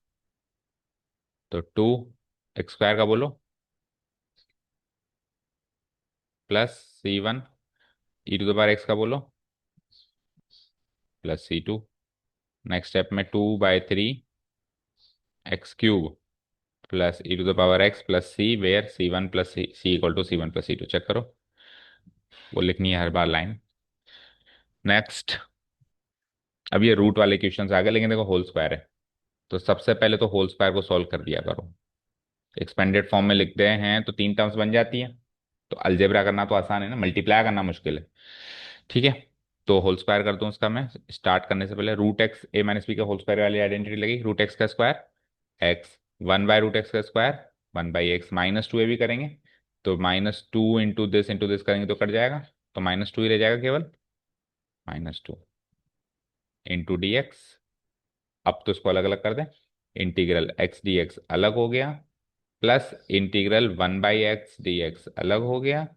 तो टू एक्स स्क्वायर का बोलो plus C one e to the power x का बोलो प्लस सी टू। नेक्स्ट स्टेप में two by three x cube plus e to the power x plus c, where c one plus C equal to C one plus C two. Check करो, वो लिखनी है हर बार line. Next, अब ये root वाले questions आ गए, लेकिन देखो होल स्क्वायर है, तो सबसे पहले तो होल स्क्वायर को सॉल्व कर दिया करो। एक्सपेंडेड फॉर्म में लिखते हैं तो तीन टर्म्स बन जाती है, तो अलजेब्रा करना तो आसान है ना, मल्टीप्लाई करना मुश्किल है। ठीक है, तो होल स्क्वायर कर दूं उसका मैं, स्टार्ट करने से पहले root x a minus b का होल स्क्वायर वाली आइडेंटिटी लगी, रूट एक्स का square x, one by root x का square one by x, minus two a भी करेंगे तो माइनस टू इंटू दिस करेंगे तो कट जाएगा, तो माइनस टू ही रह जाएगा केवल, minus two into D x. अब तो इसको अलग अलग कर दें, इंटीग्रल एक्स डी एक्स अलग हो गया plus integral one by x d x अलग हो गया,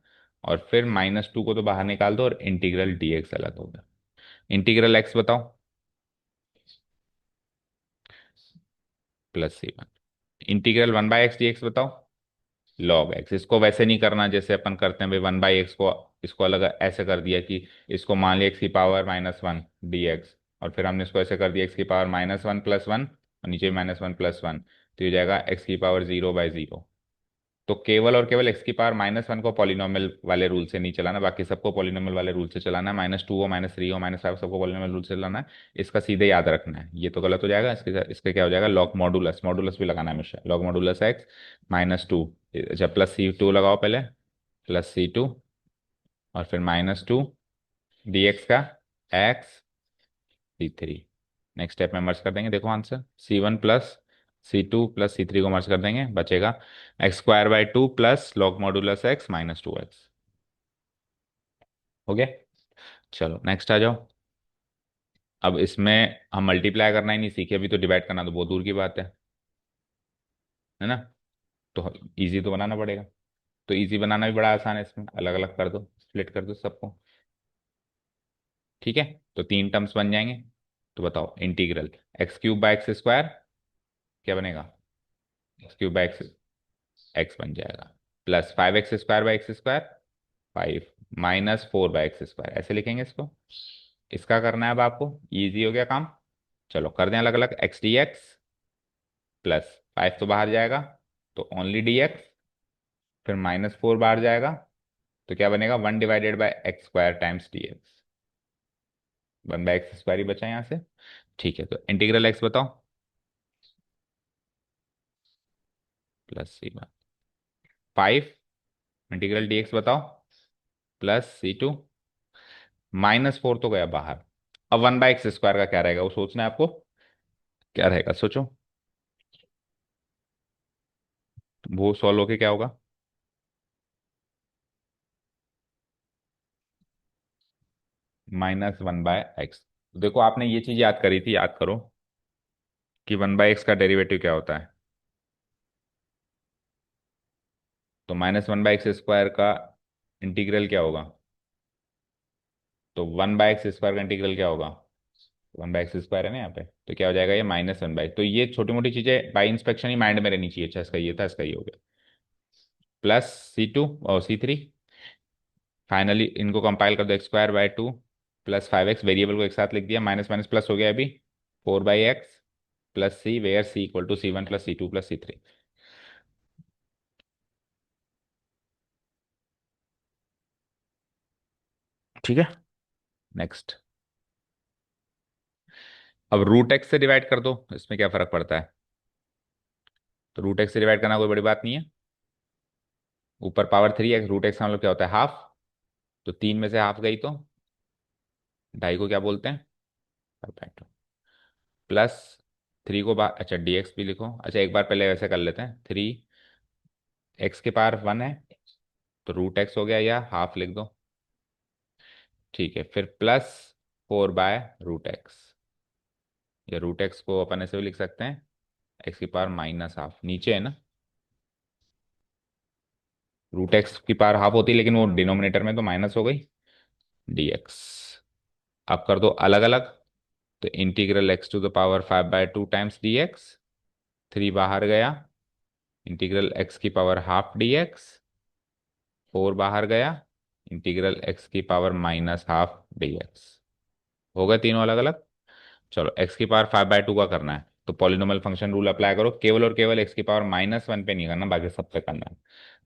और फिर माइनस टू को तो बाहर निकाल दो और इंटीग्रल डी एक्स अलग हो गया। इंटीग्रल एक्स बताओ plus C one, integral one by x d x बताओ लॉग एक्स। इसको वैसे नहीं करना जैसे अपन करते हैं भाई, वन बाई एक्स को इसको अलग ऐसे कर दिया कि इसको मान लिया एक्स की power minus one D x, और फिर हमने इसको ऐसे कर दिया एक्स की power minus one plus one और नीचे माइनस वन प्लस वन, तो ये जाएगा एक्स की पावर जीरो बाई जीरो। तो केवल और केवल एक्स की पावर माइनस वन को पॉलिनोमियल वाले रूल से नहीं चलाना, बाकी सबको पॉलिनोमियल वाले रूल से चलाना है, माइनस टू हो माइनस थ्री हो माइनस फाइव सबको पॉलिनोमियल रूल से चलाना है। इसका सीधे याद रखना है, ये तो गलत हो जाएगा, इसके क्या हो जाएगा लॉग मॉडुलस, मॉडुलस भी लगाना है हमेशा, log modulus x minus two, अच्छा प्लस सी टू लगाओ पहले, प्लस सी टू और फिर माइनस टू डी एक्स का x C three. Next step में मर्ज कर देंगे, देखो आंसर C1 + C2 + C3 को मर्ज कर देंगे, बचेगा x² / 2 plus log modulus x minus 2x। हो गया। चलो नेक्स्ट आ जाओ। अब इसमें हम मल्टीप्लाई करना ही नहीं सीखे, अभी तो डिवाइड करना तो बहुत दूर की बात है ना। तो इजी तो बनाना पड़ेगा। तो इजी बनाना भी बड़ा आसान है, इसमें अलग अलग कर दो, स्प्लिट कर दो सबको। ठीक है, तो तीन टर्म्स बन जाएंगे। तो बताओ इंटीग्रल x³ / x², क्या बनेगा, x³ / x बन जाएगा, plus 5x² / x², 5 minus 4/x², ऐसे लिखेंगे इसको। इसका करना है अब आपको, इजी हो गया काम। चलो कर दें अलग अलग, x dx प्लस 5 तो बाहर जाएगा, तो ओनली dx, फिर -4 बाहर जाएगा, तो क्या बनेगा 1/x² टाइम्स dx, 1/x² ही बचा यहाँ से। ठीक है, तो इंटीग्रल x बताओ, +C1, 5 इंटीग्रल dx बताओ, +C2, -4 तो गया बाहर। अब 1/x² का क्या रहेगा वो सोचना है आपको, क्या रहेगा सोचो। वो सॉल्व होके क्या होगा, -1/x। देखो आपने ये चीज याद करी थी, याद करो कि 1/x का डेरिवेटिव क्या होता है। तो -1/x² का इंटीग्रल क्या होगा, तो 1/x² का इंटीग्रल क्या होगा, 1/x² है ना यहाँ पे, तो क्या हो जाएगा ये -1/। तो ये छोटी मोटी चीजें बाई इंस्पेक्शन ही माइंड में रहनी चाहिए। अच्छा इसका ये था, इसका ये हो गया, +C2 और C3, फाइनली इनको कंपाइल कर दो, x² / 2 प्लस 5x, वेरिएबल को एक साथ लिख दिया, माइनस माइनस प्लस हो गया अभी, 4/x plus C, where C = C1 + C2 + C3। ठीक है, नेक्स्ट। अब √x से डिवाइड कर दो, इसमें क्या फर्क पड़ता है। तो √x से डिवाइड करना कोई बड़ी बात नहीं है, ऊपर पावर 3x, √x का मतलब क्या होता है हाफ, तो 3 में से हाफ गई तो 2.5 को क्या बोलते हैं, प्लस 3 को बाहर, अच्छा dx भी लिखो, अच्छा एक बार पहले वैसे कर लेते हैं, 3 x⁻1 है, तो √x हो गया, या हाफ लिख दो। ठीक है, फिर +4/√x, या √x को अपन ऐसे भी लिख सकते हैं, x⁻−1/2 नीचे है ना, √x⁻1/2 होती है, लेकिन वो डिनोमिनेटर में तो माइनस हो गई, dx। अब कर दो अलग अलग, तो इंटीग्रल x⁻5/2 टाइम्स dx, 3 बाहर गया, इंटीग्रल x⁻½ dx, 4 बाहर गया, इंटीग्रल x⁻−½ dx। हो गए तीनों अलग अलग। चलो x⁻5/2 का करना है, तो पॉलिनोमियल फंक्शन रूल अप्लाई करो, केवल और केवल x⁻−1 पे नहीं करना, बाकी सब पे करना है।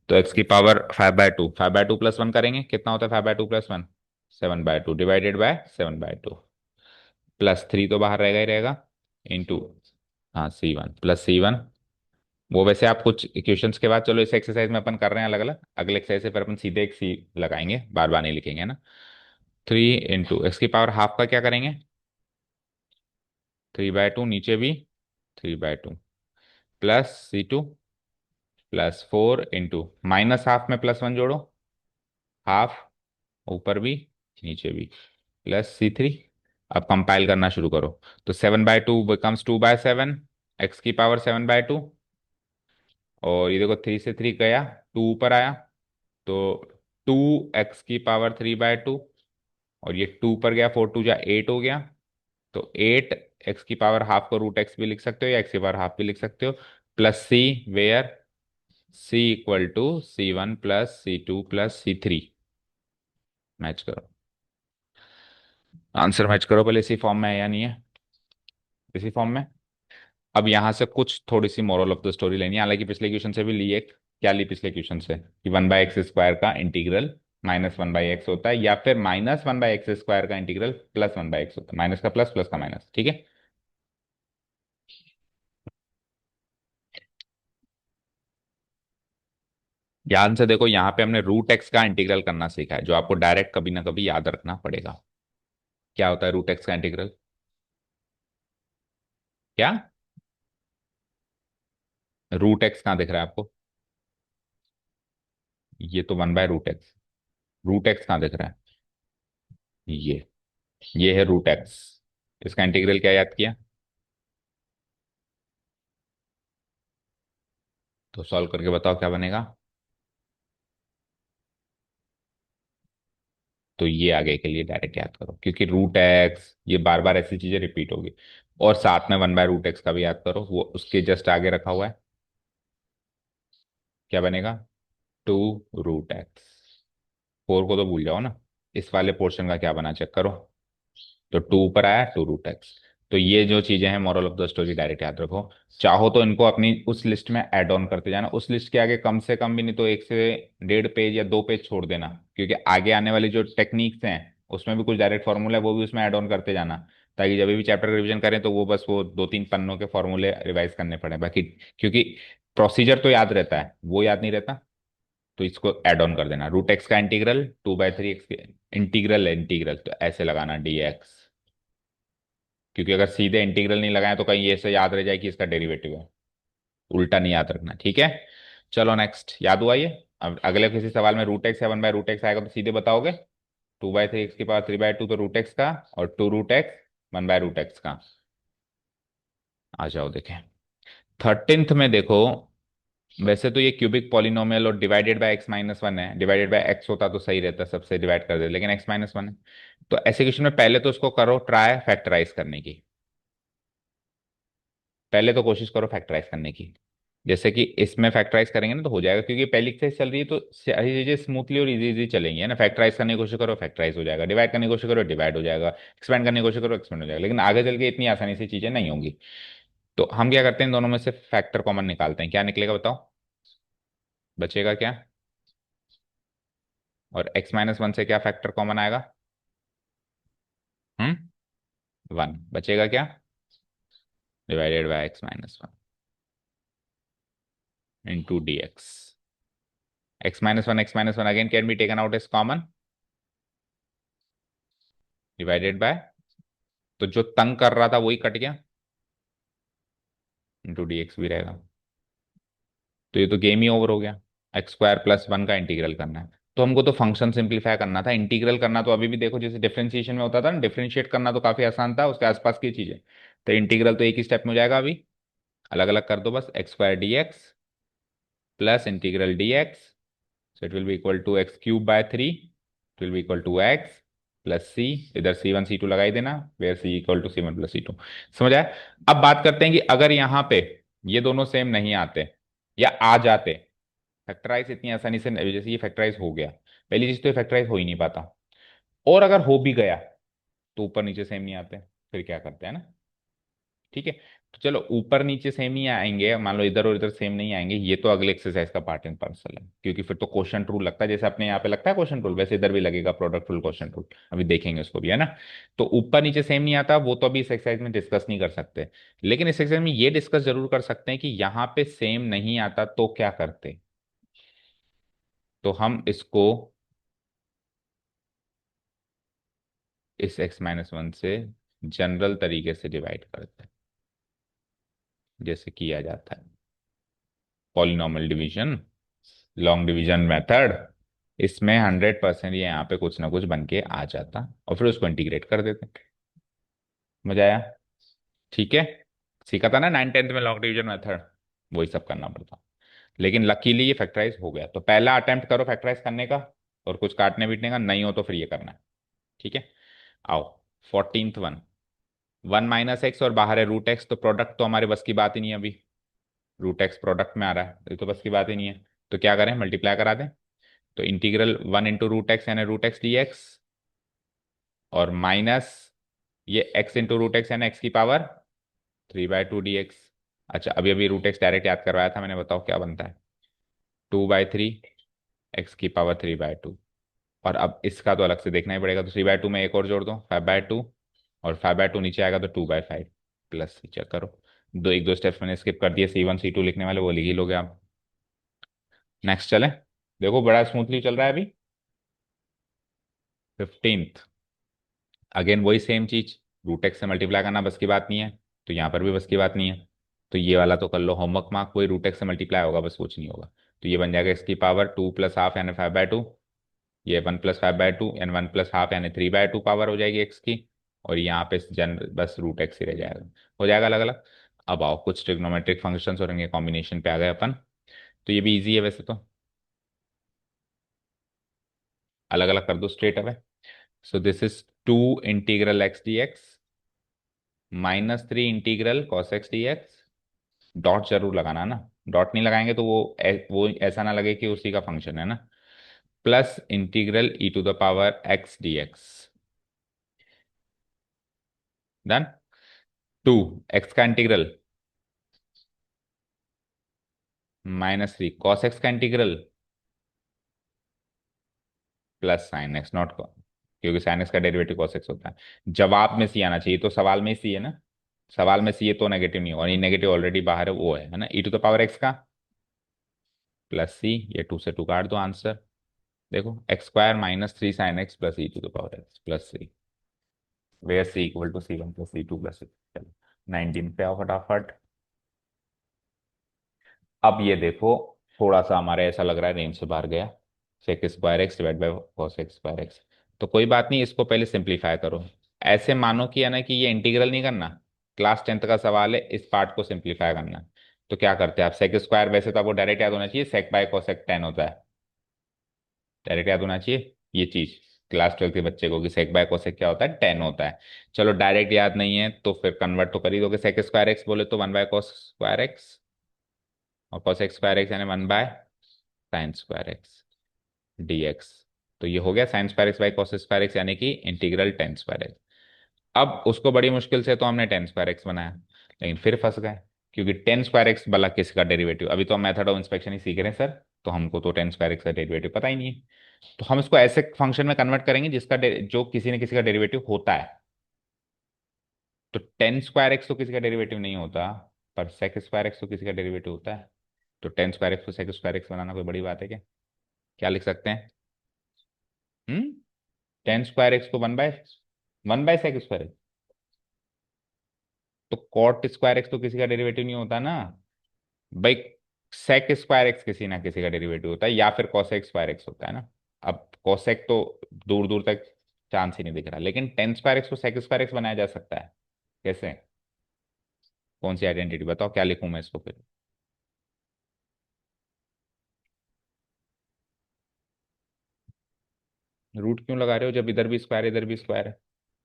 तो x⁻5/2, 5/2 + 1 करेंगे, कितना होता है 5/2 + 1, 7/2 डिवाइडेड बाय 7/2, +3 तो बाहर रहेगा ही रहेगा, इंटू, हाँ C1 + C1। वो वैसे आप कुछ इक्वेशंस के बाद, चलो इस एक्सरसाइज में अपन कर रहे हैं अलग अलग, अगले एक्सरसाइज से फिर अपन सीधे एक सी लगाएंगे, बार बार नहीं लिखेंगे है ना। 3 × x⁻½ का क्या करेंगे, 3/2 नीचे भी, 3/2 प्लस C2 +4 इंटू, -½ में +1 जोड़ो, हाफ, ऊपर भी नीचे भी, +C3। अब कंपाइल करना शुरू करो, तो 7/2 बिकम्स 2/7, x⁻7/2, और ये देखो 3 से 3 गया, 2 ऊपर आया, तो 2x⁻3/2, और ये 2 ऊपर गया, 4 × 2 = 8 हो गया, तो 8, x⁻½ को √x भी लिख सकते हो या x⁻½ भी लिख सकते हो, plus C, where C = C1 + C2 + C3। Match करो, आंसर मैच करो पहले, इसी फॉर्म में है या नहीं है, इसी फॉर्म में। अब यहां से कुछ थोड़ी सी मोरल ऑफ द स्टोरी लेनी है, हालांकि पिछले क्वेश्चन से भी ली एक, क्या ली पिछले क्वेश्चन से, कि 1/x² का इंटीग्रल -1/x होता है, या फिर -1/x² का इंटीग्रल +1/x होता है, माइनस का प्लस, प्लस का माइनस। ठीक है, ध्यान से देखो, यहाँ पे हमने √x का इंटीग्रल करना सीखा है, जो आपको डायरेक्ट कभी ना कभी याद रखना पड़ेगा। क्या होता है √x का इंटीग्रल, क्या? रूट एक्स कहाँ दिख रहा है आपको? ये तो 1/√x। रूट एक्स कहाँ दिख रहा है? ये है रूट एक्स। इसका इंटीग्रल क्या याद किया? तो सॉल्व करके बताओ क्या बनेगा। तो ये आगे के लिए डायरेक्ट याद करो, क्योंकि रूट एक्स ये बार बार ऐसी चीजें रिपीट होगी। और साथ में 1/√x का भी याद करो, वो उसके जस्ट आगे रखा हुआ है। क्या बनेगा? 2√x। 4 को तो भूल जाओ ना। इस वाले पोर्शन का क्या बना चेक करो। तो 2 ऊपर आया, 2√x। तो ये जो चीजें हैं, moral of the story direct याद रखो। चाहो तो इनको अपनी उस लिस्ट में ऐड ऑन करते जाना, उस लिस्ट के आगे कम से कम भी नहीं तो 1 से 1.5 पेज या 2 पेज छोड़ देना, क्योंकि आगे आने वाली जो टेक्निक्स हैं उसमें भी कुछ डायरेक्ट फॉर्मूला है, वो भी उसमें ऐड ऑन करते जाना। ताकि जब भी चैप्टर रिवीजन करें तो वो बस वो 2-3 पन्नों के फॉर्मूले रिवाइज करने पड़े बाकी। क्योंकि प्रोसीजर तो याद रहता है, वो याद नहीं रहता। तो इसको ऐड ऑन कर देना। रूट एक्स का इंटीग्रल 2/3x के इंटीग्रल है, इंटीग्रल तो ऐसे लगाना dx। क्योंकि अगर सीधे इंटीग्रल नहीं लगाए तो कहीं ये से याद रह जाए कि इसका डेरिवेटिव है। उल्टा नहीं याद रखना, ठीक है। चलो नेक्स्ट, याद हुआ ये? अब अगले किसी सवाल में रूट एक्स या 1/√x आएगा तो सीधे बताओगे। 2/3 x⁻³ तो रूट एक्स का, और 2√x 1/√x का। आ जाओ देखें। 13th में देखो। वैसे तो ये क्यूबिक पॉलिनोमियल और डिवाइडेड बाय x-1 है, डिवाइडेड बाय x होता तो सही रहता, सबसे डिवाइड कर दे, लेकिन x-1 है। तो ऐसे क्वेश्चन में पहले तो उसको करो ट्राई फैक्टराइज करने की। पहले तो कोशिश करो फैक्टराइज करने की। जैसे कि इसमें फैक्टराइज करेंगे ना तो हो जाएगा, क्योंकि पहली एक्सरसाइज चल रही है तो सारी चीजें स्मूथली और इजी इजी चलेंगी, है ना। फैक्टराइज करने की कोशिश करो, फैक्टराइज हो जाएगा। डिवाइड करने की कोशिश करो, डिवाइड हो जाएगा। एक्सपेंड करने की कोशिश करो, एक्सपेंड हो जाएगा। लेकिन आगे चल के इतनी आसानी से चीजें नहीं होंगी। तो हम क्या करते हैं, इन दोनों में से फैक्टर कॉमन निकालते हैं। क्या निकलेगा बताओ? बचेगा क्या? और x-1 से क्या फैक्टर कॉमन आएगा? 1 बचेगा क्या? Divided by x-1 into dx। x-1 again can be taken out as common, divided by, तो जो तंग कर रहा था वही कट गया, इंटू dx भी रहेगा। तो ये तो गेम ही ओवर हो गया। x² + 1 का इंटीग्रल करना है। तो हमको तो फंक्शन सिंप्लीफाई करना था, इंटीग्रल करना तो अभी भी देखो जैसे डिफरेंशिएशन में होता था ना, डिफरेंशिएट करना तो काफी आसान था, उसके आसपास की चीजें। तो इंटीग्रल तो एक ही स्टेप में हो जाएगा अभी। अलग अलग कर दो बस, x² dx plus integral dx। So it will be equal to x³ / 3। It will be equal to x plus c। इधर c1 c2 लगाई देना, where c equal to c1 + c2। समझ आया? अब बात करते हैं कि अगर यहाँ पे ये दोनों सेम नहीं आते या आ जाते, फैक्टराइज इतनी आसानी से जैसे ये फैक्टराइज हो गया, पहली चीज तो ये फैक्टराइज हो ही नहीं पाता। और अगर हो भी गया तो ऊपर नीचे सेम नहीं आते, फिर क्या करते हैं ना। ठीक है। तो चलो ऊपर नीचे सेम ही आएंगे, मान लो इधर और इधर सेम नहीं आएंगे, ये तो अगले एक्सरसाइज का पार्ट एंड पार्सल है, क्योंकि फिर तो क्वेश्चन रूल लगता है, जैसे अपने यहाँ पे लगता है क्वेश्चन रूल, वैसे इधर भी लगेगा प्रोडक्ट रूल, क्वेश्चन रूल। अभी देखेंगे उसको भी, है ना। तो ऊपर नीचे सेम नहीं आता, वो तो अभी इस एक्सरसाइज में डिस्कस नहीं कर सकते। लेकिन इस एक्सरसाइज में ये डिस्कस जरूर कर सकते हैं कि यहाँ पे सेम नहीं आता तो क्या करते। तो हम इसको इस x-1 से जनरल तरीके से डिवाइड करते हैं, जैसे किया जाता है polynomial division, long division method. इसमें 100% ये यहाँ पे कुछ ना कुछ बन के आ जाता, और फिर उसको इंटीग्रेट कर देते। मजा आया? ठीक है। सीखा था ना 9th 10th में लॉन्ग डिवीजन मेथड, वही सब करना पड़ता। लेकिन लकीली ये फैक्टराइज हो गया, तो पहला अटेम्प्ट करो फैक्टराइज करने का, और कुछ काटने पीटने का नहीं हो तो फिर ये करना है। ठीक है। आओ। 14th one. 1 - x और बाहर है रूट x, तो प्रोडक्ट तो हमारे बस की बात ही नहीं है अभी। रूट x प्रोडक्ट में आ रहा है, ये तो बस की बात ही नहीं है। तो क्या करें, मल्टीप्लाई करा दें। तो इंटीग्रल 1 × रूट x यानी रूट x dx, और माइनस ये x × रूट x यानी x⁻³ dx। अच्छा, अभी अभी रूट x डायरेक्ट याद करवाया था मैंने, बताओ क्या बनता है? 2/3 x⁻³ और अब इसका तो अलग से देखना ही पड़ेगा, तो 3/2 में एक और जोड़ दो 5/2, और 5/2 नीचे आएगा तो 2/5 प्लस चेक करो। दो एक दो स्टेप्स मैंने स्किप कर दिए, c1 c2 लिखने वाले वो लिख ही लोगे आप। नेक्स्ट चले। देखो बड़ा स्मूथली चल रहा है अभी। 15th। अगेन वही सेम चीज, रूट x से मल्टीप्लाई करना बस की बात नहीं है। तो यहाँ पर भी बस की बात नहीं है। तो ये वाला तो कर लो होमवर्क मार्क, कोई रूट एक्स से मल्टीप्लाई होगा, बस कुछ नहीं होगा। तो ये बन जाएगा एक्स की पावर 2 + ½ यानी 5/2। ये 1 + 5/2 यानी 1 + ½ यानी 3/2 पावर हो जाएगी एक्स की। और यहाँ पे जन बस रूट एक्स ही रह जाएगा। हो जाएगा अलग अलग। अब आओ कुछ ट्रिग्नोमेट्रिक फंक्शंस और इनके कॉम्बिनेशन पे आ गए अपन। तो ये भी इजी है वैसे तो, अलग अलग कर दो straight away. So this is 2 integral x dx -3 integral cos x dx। Dot जरूर लगाना ना, डॉट नहीं लगाएंगे तो वो ऐसा ना लगे कि उसी का फंक्शन है ना। +e⁻x dx। डन। 2 x का इंटीग्रल -3 cos x का इंटीग्रल +sin x नॉट को, क्योंकि sin x का डेरिवेटिव cos x होता है। जवाब में सी आना चाहिए, तो सवाल में सी है ना। सवाल में सी है तो नेगेटिव नहीं होगा, और ये नेगेटिव ऑलरेडी बाहर है, वो है ना e⁻x का +c। ये 2 से 2 काट दो आंसर। देखो x² -3 sin x +e⁻x +c, where c = c1 + c2 + c। चलो 19 पे आओ फटाफट। अब ये देखो, थोड़ा सा हमारे ऐसा लग रहा है रेंज से बाहर गया। sec² x/cos x²। तो कोई बात नहीं, इसको पहले सिंप्लीफाई करो। ऐसे मानो कि है ना कि ये इंटीग्रल नहीं करना, क्लास 10th का सवाल है, इस पार्ट को सिंप्लीफाई करना। तो क्या करते हैं आप, sec², वैसे तो आपको डायरेक्ट याद होना चाहिए sec/cos tan होता है, डायरेक्ट याद होना चाहिए ये चीज क्लास 12 के बच्चे को, कि sec/cos क्या होता है, tan होता है। चलो डायरेक्ट याद नहीं है तो फिर कन्वर्ट तो कर ही दोगे, sec² x बोले तो 1/cos²x, और cos x² यानी 1/sin²x dx। तो ये हो गया sin²x/cos²x यानी कि इंटीग्रल tan²x। अब उसको बड़ी मुश्किल से तो हमने tan²x बनाया, लेकिन फिर फंस गए, क्योंकि tan²x भला किसका डेरिवेटिव, अभी तो हम मेथड ऑफ इंस्पेक्शन ही सीख रहे हैं सर। तो हमको तो tan²x का डेरिवेटिव पता ही नहीं है। तो हम इसको ऐसे फंक्शन में कन्वर्ट करेंगे जिसका जो किसी न किसी का डेरिवेटिव होता है। तो tan²x तो किसी का डेरिवेटिव नहीं होता, पर sec²x तो किसी का डेरिवेटिव होता है। तो tan²x को sec²x बनाना कोई बड़ी बात है क्या? क्या लिख सकते हैं? हम्म tan²x को वन बाय सेक²x। तो cot²x तो किसी का डेरिवेटिव नहीं होता ना भाई। sec²x किसी ना किसी का डेरिवेटिव होता है, या फिर cosec²x होता है ना। अब cosec तो दूर दूर तक चांस ही नहीं दिख रहा, लेकिन tan²x को sec²x बनाया जा सकता है। कैसे? कौन सी आइडेंटिटी बताओ, क्या लिखूं मैं इसको फिर? रूट क्यों लगा रहे हो जब इधर भी स्क्वायर इधर भी स्क्वायर है?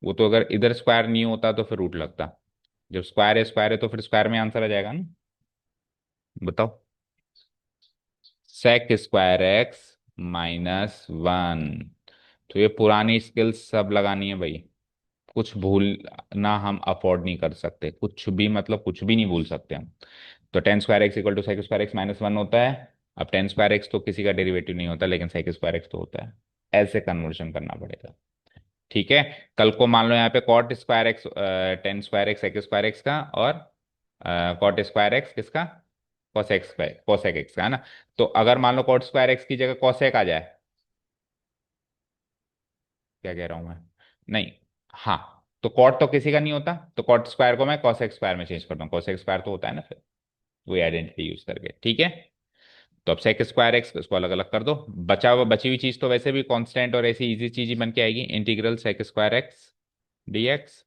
वो तो अगर इधर स्क्वायर नहीं होता तो फिर रूट लगता। जब स्क्वायर है तो फिर स्क्वायर में आंसर आ जाएगा ना। बताओ। sec²x - 1। तो ये पुरानी स्किल्स सब लगानी है भाई, कुछ भूलना हम अफोर्ड नहीं कर सकते, कुछ भी मतलब कुछ भी नहीं भूल सकते हम। तो tan²x = sec²x - 1 होता है। अब tan²x तो किसी का डेरिवेटिव नहीं होता, लेकिन sec²x तो होता है। ऐसे कन्वर्शन करना पड़ेगा। ठीक है। कल को मान लो यहाँ पे cot²x tan²x sec²x का, और cot²x किसका, cosec x का है ना। तो अगर मान लो cot² x की जगह cosec आ जाए, क्या कह रहा हूं मैं? नहीं। हाँ। तो cot तो किसी का नहीं होता, तो cot² को मैं cosec² में चेंज करता हूँ, cosec² तो होता है ना फिर, वही आइडेंटिटी यूज करके। ठीक है। तो अब sec²x इसको अलग अलग कर दो। बची हुई चीज तो वैसे भी कांस्टेंट और ऐसी इजी चीज ही बन के आएगी, integral sec²x dx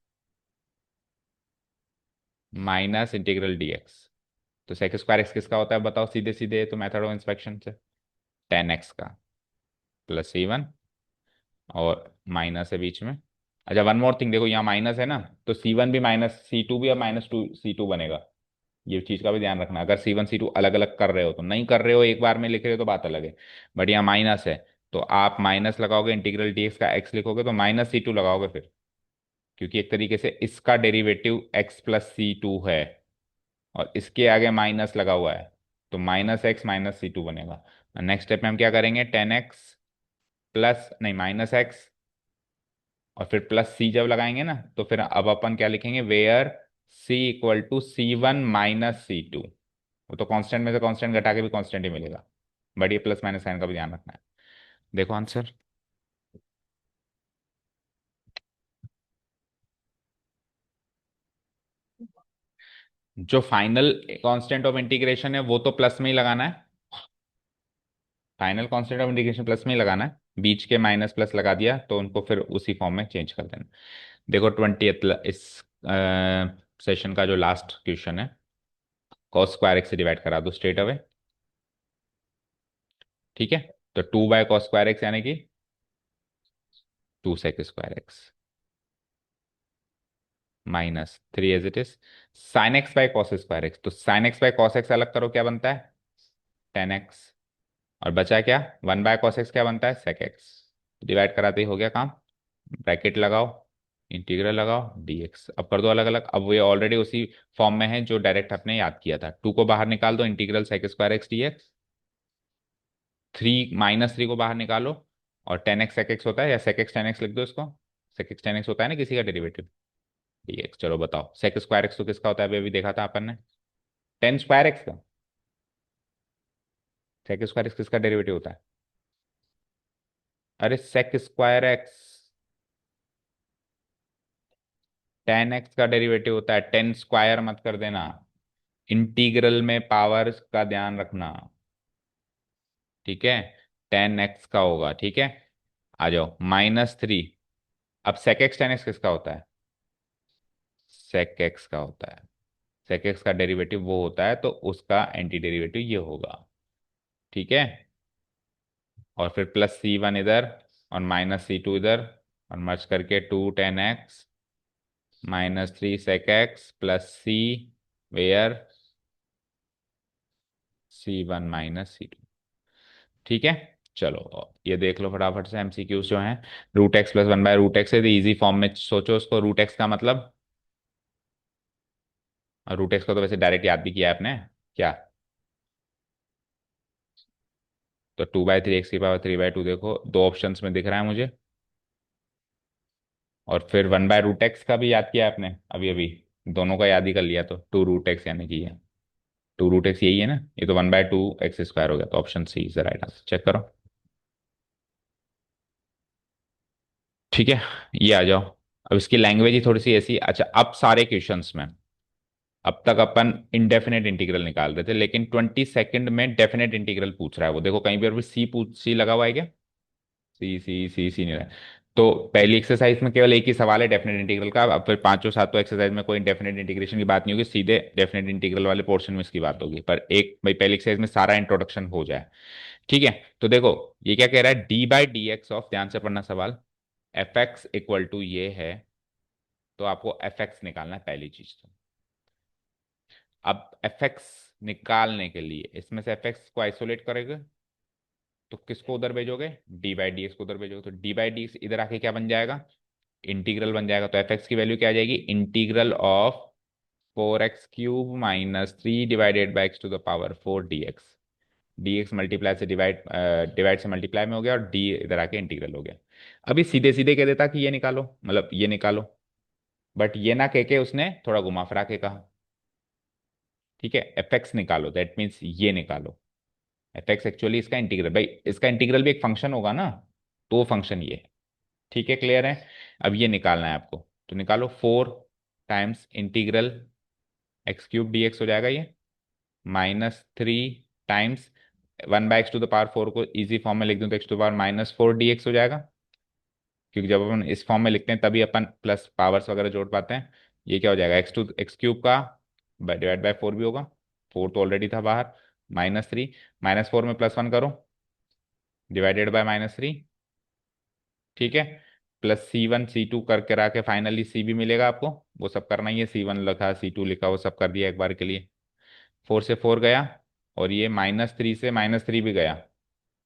-integral dx। तो sec²x किसका होता है बताओ, सीधे सीधे तो मेथड ऑफ इंस्पेक्शन से, tan x का +c1, और माइनस है बीच में। अच्छा वन मोर थिंग, देखो यहाँ माइनस है ना, तो c1 भी -c2 भी, अब -2c2 बनेगा। ये चीज का भी ध्यान रखना, अगर c1 c2 अलग अलग कर रहे हो तो, नहीं कर रहे हो एक बार में लिख रहे हो तो बात अलग है। बट यहाँ माइनस है, तो आप माइनस लगाओगे, इंटीग्रल dx का x लिखोगे तो -c2 लगाओगे फिर, क्योंकि एक तरीके से इसका डेरिवेटिव x + c2 है, और इसके आगे माइनस लगा हुआ है, तो -x -c2 बनेगा। नेक्स्ट स्टेप में हम क्या करेंगे, tan x प्लस नहीं -x, और फिर +c जब लगाएंगे ना, तो फिर अब अपन क्या लिखेंगे, वेयर c = c1 - c2। वो तो कांस्टेंट में से कांस्टेंट घटा के भी कांस्टेंट ही मिलेगा, बट ये प्लस माइनस साइन का भी ध्यान रखना है। देखो आंसर। जो फाइनल कांस्टेंट ऑफ इंटीग्रेशन है वो तो प्लस में ही लगाना है, final constant of integration plus में ही लगाना है, बीच के माइनस प्लस लगा दिया तो उनको फिर उसी फॉर्म में चेंज कर देना। देखो 20th इस सेशन का जो लास्ट क्वेश्चन है, कॉस स्क्वायर एक्स से डिवाइड करा दो स्ट्रेट अवे। ठीक है, तो 2/cos स्क्वायर एक्स यानी कि 2 sec square x -3 as it is sine x by cos square x. तो sine x by cos x अलग करो, क्या बनता है 10x, और बचा क्या 1/cos एक्स, क्या बनता है sec एक्स। डिवाइड कराते ही हो गया काम, ब्रैकेट लगाओ, इंटीग्रल लगाओ dx। अब कर दो अलग अलग, अब ये ऑलरेडी उसी फॉर्म में है जो डायरेक्ट आपने याद किया था। 2 को बाहर निकाल दो, integral sec square x dx। 3 - 3 को बाहर निकालो, और 10x sec x होता है, या sec x 10x लिख दो इसको। sec x 10x होता है ना किसी का डेरिवेटिव, dx। चलो बताओ sec स्क्वायर एक्स तो किसका होता है, अभी अभी देखा था अपन ने, 10 स्क्वायर एक्स का। sec स्क्वायर एक्स किसका डेरिवेटिव होता है, अरे sec स्क्वायर एक्स 10x का डेरिवेटिव होता है, 10 स्क्वायर मत कर देना, इंटीग्रल में पावर का ध्यान रखना। ठीक है, 10x का होगा, ठीक है। आ जाओ -3। अब sec x 10x किसका होता है, sec x का होता है। sec x का डेरिवेटिव वो होता है, तो उसका एंटी डेरिवेटिव ये होगा। ठीक है, और फिर +c1 इधर, और -c2 इधर, और मर्ज करके 2 10x -3 sec x +c, where c1 - c2। ठीक है, चलो ये देख लो फटाफट से एमसीक्यूज जो हैं। √x + 1/√x है, तो इजी फॉर्म में सोचो उसको, √x का मतलब, और √x को तो वैसे डायरेक्ट याद भी किया है आपने, क्या, तो 2/3 x⁻³ देखो दो ऑप्शंस में दिख रहा है मुझे, और फिर 1/√x का भी याद किया है आपने अभी अभी, दोनों का याद ही कर लिया, तो 2√x यानी कि ये 2√x यही है ना, ये तो 1/2 x² हो गया, तो option C is the right answer, check करो। ठीक है, ये आ जाओ। अब इसकी लैंग्वेज ही थोड़ी सी ऐसी, अच्छा अब सारे क्वेश्चंस में, अब तक अपन इनडेफिनेट इंटीग्रल निकाल रहे थे, लेकिन 22nd में डेफिनेट इंटीग्रल पूछ रहा है वो, देखो कहीं पर भी सी लगा हुआ है क्या, सी नहीं रहा है। तो पहली एक्सरसाइज में केवल एक ही सवाल है डेफिनेट इंटीग्रल का, अब फिर पांचों सातों एक्सरसाइज में कोई डेफिनेट इंटीग्रेशन की बात नहीं होगी, सीधे डेफिनेट इंटीग्रल वाले पोर्शन में इसकी बात होगी, पर एक भाई पहली एक्सरसाइज में सारा इंट्रोडक्शन हो जाए। ठीक है, तो देखो ये क्या कह रहा है, d/dx ऑफ, ध्यान से पढ़ना सवाल, f(x) = ये है, तो आपको f(x) निकालना है पहली चीज तो। अब f(x) निकालने के लिए इसमें से f(x) को आइसोलेट करेंगे, तो किसको उधर भेजोगे, d/dx को उधर भेजोगे, तो d/dx इधर आके क्या बन जाएगा, इंटीग्रल बन जाएगा। तो f(x) की वैल्यू क्या आ जाएगी, integral of 4x³ -3 / x⁴ dx multiply से डिवाइड, डिवाइड से मल्टीप्लाई में हो गया, और d इधर आके इंटीग्रल हो गया। अभी सीधे सीधे कह देता कि ये निकालो, मतलब ये निकालो, बट ये ना कह के उसने थोड़ा घुमा फिरा के कहा। ठीक है, f(x) निकालो, दैट मीन्स ये निकालो, f(x) एक्चुअली इसका इंटीग्रल, भाई इसका इंटीग्रल भी एक फंक्शन होगा ना, तो वो फंक्शन ये है। ठीक है, क्लियर है। अब ये निकालना है आपको, तो निकालो, 4 टाइम्स इंटीग्रल x³ dx हो जाएगा ये, -3 टाइम्स 1/x⁴ को इजी फॉर्म में लिख दूं तो x⁻⁻4 dx हो जाएगा, क्योंकि जब अपन इस फॉर्म में लिखते हैं तभी अपन प्लस पावर्स वगैरह जोड़ पाते हैं। ये क्या हो जाएगा, x³ का डिवाइड बाय 4 भी होगा, 4 तो ऑलरेडी था बाहर, -3, -4 में +1 करो, डिवाइडेड बाय -3। ठीक है, +c1 c2 करके रहा के फाइनली c भी मिलेगा आपको, वो सब करना ही है, c1 लिखा c2 लिखा वो सब कर दिया एक बार के लिए। 4 से 4 गया, और ये -3 से -3 भी गया,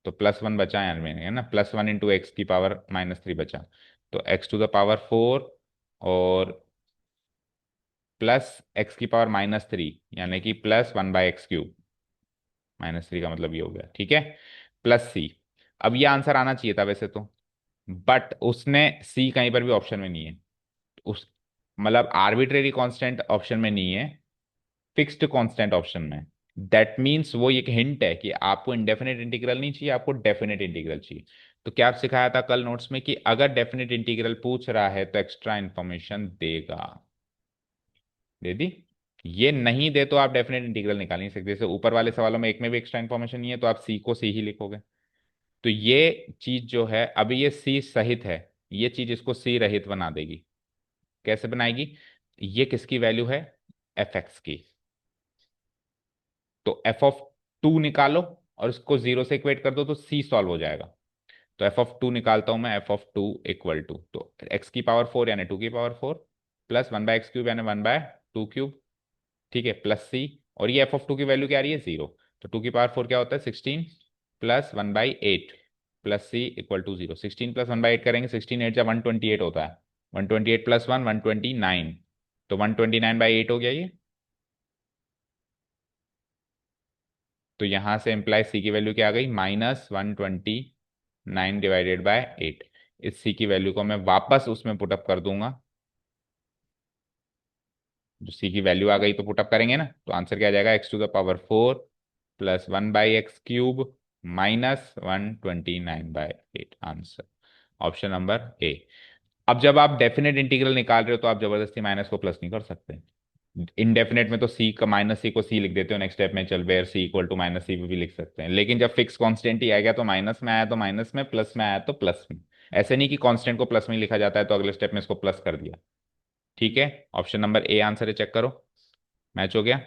तो +1 बचा यार में, है ना, +1 × x⁻³ बचा, तो x⁴ और +x⁻³ यानी कि +1/x³, -3 का मतलब ये हो गया, ठीक है, +c। अब ये आंसर आना चाहिए था वैसे तो, बट उसने c कहीं पर भी ऑप्शन में नहीं है, उस मतलब आर्बिट्रेरी कांस्टेंट ऑप्शन में नहीं है, फिक्स्ड कांस्टेंट ऑप्शन में। दैट मीन्स वो एक हिंट है कि आपको इंडेफिनेट इंटीग्रल नहीं चाहिए, आपको डेफिनेट इंटीग्रल चाहिए। तो क्या आप सिखाया था कल नोट्स में कि अगर डेफिनेट इंटीग्रल पूछ रहा है तो एक्स्ट्रा इंफॉर्मेशन देगा, दे दी। ये नहीं दे तो आप डेफिनेट इंटीग्रल निकाल नहीं सकते। जैसे ऊपर वाले सवालों में एक में भी एक्स्ट्रा इन्फॉर्मेशन नहीं है तो आप सी को सी ही लिखोगे। तो ये चीज जो है, अभी ये सी सहित है, ये चीज इसको सी रहित बना देगी। कैसे बनाएगी? ये किसकी वैल्यू है? एफ एक्स की। तो एफ ऑफ टू निकालो और इसको जीरो से इक्वेट कर दो तो सी सॉल्व हो जाएगा। तो एफ ऑफ टू निकालता हूं मैं, f of two equal to, तो एक्स की पावर फोर यानी टू की power four, plus one by x cube यानी वन बाय टू क्यूब, ठीक है, प्लस सी। और ये एफ ऑफ टू की वैल्यू क्या आ रही है? जीरो। तो टू की पावर फोर क्या होता है? 16 plus one by eight plus C equal to zero. 16 plus one by eight करेंगे, 16 एट या 128 होता है, 128 प्लस वन 129, तो 129/8 हो गया ये। तो यहां से इंप्लाई सी की वैल्यू क्या आ गई? -129/8। इस सी की वैल्यू को मैं वापस उसमें पुटअप कर दूंगा, जो सी की वैल्यू आ गई तो पुटअप करेंगे ना, तो आंसर क्या आ जाएगा? X to the power four plus one by x cube minus 129/8। Answer option number A. अब जब आप डेफिनेट इंटीग्रल निकाल रहे हो तो आप जबरदस्ती माइनस को प्लस नहीं कर सकते। इनडेफिनेट में तो सी का माइनस सी को सी लिख देते हो, नेक्स्ट स्टेप में चल where C equal to minus c भी लिख सकते हैं। लेकिन जब फिक्स कांस्टेंट ही आ गया तो माइनस में आया तो माइनस में, प्लस में आया तो प्लस में। ऐसे नहीं कि कांस्टेंट को प्लस में लिखा जाता है तो अगले स्टेप में इसको प्लस कर दिया। ठीक है, ऑप्शन नंबर ए आंसर है, चेक करो, मैच हो गया।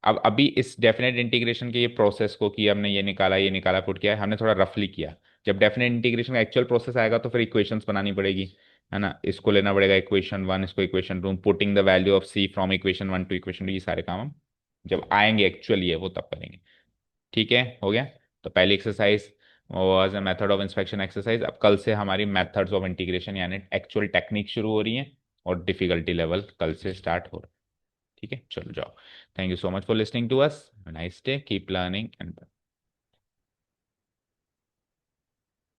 अब अभी इस डेफिनेट इंटीग्रेशन के ये प्रोसेस को कि हमने ये निकाला पुट किया है, हमने थोड़ा रफली किया। जब डेफिनेट इंटीग्रेशन का एक्चुअल प्रोसेस आएगा तो फिर इक्वेशंस बनानी पड़ेगी, है ना। इसको लेना पड़ेगा इक्वेशन वन, इसको equation two, putting the value of C from equation one to equation two, ये सारे काम हम जब आएंगे एक्चुअल ये वो तब करेंगे। ठीक है, हो गया। तो पहली exercise was a method of inspection exercise. अब कल से हमारी मेथड्स ऑफ इंटीग्रेशन यानी एक्चुअल टेक्निक शुरू हो रही है, और डिफिकल्टी लेवल कल से स्टार्ट हो रहा है। ठीक है, चलो जाओ। Thank you so much for listening to us, nice day, keep learning and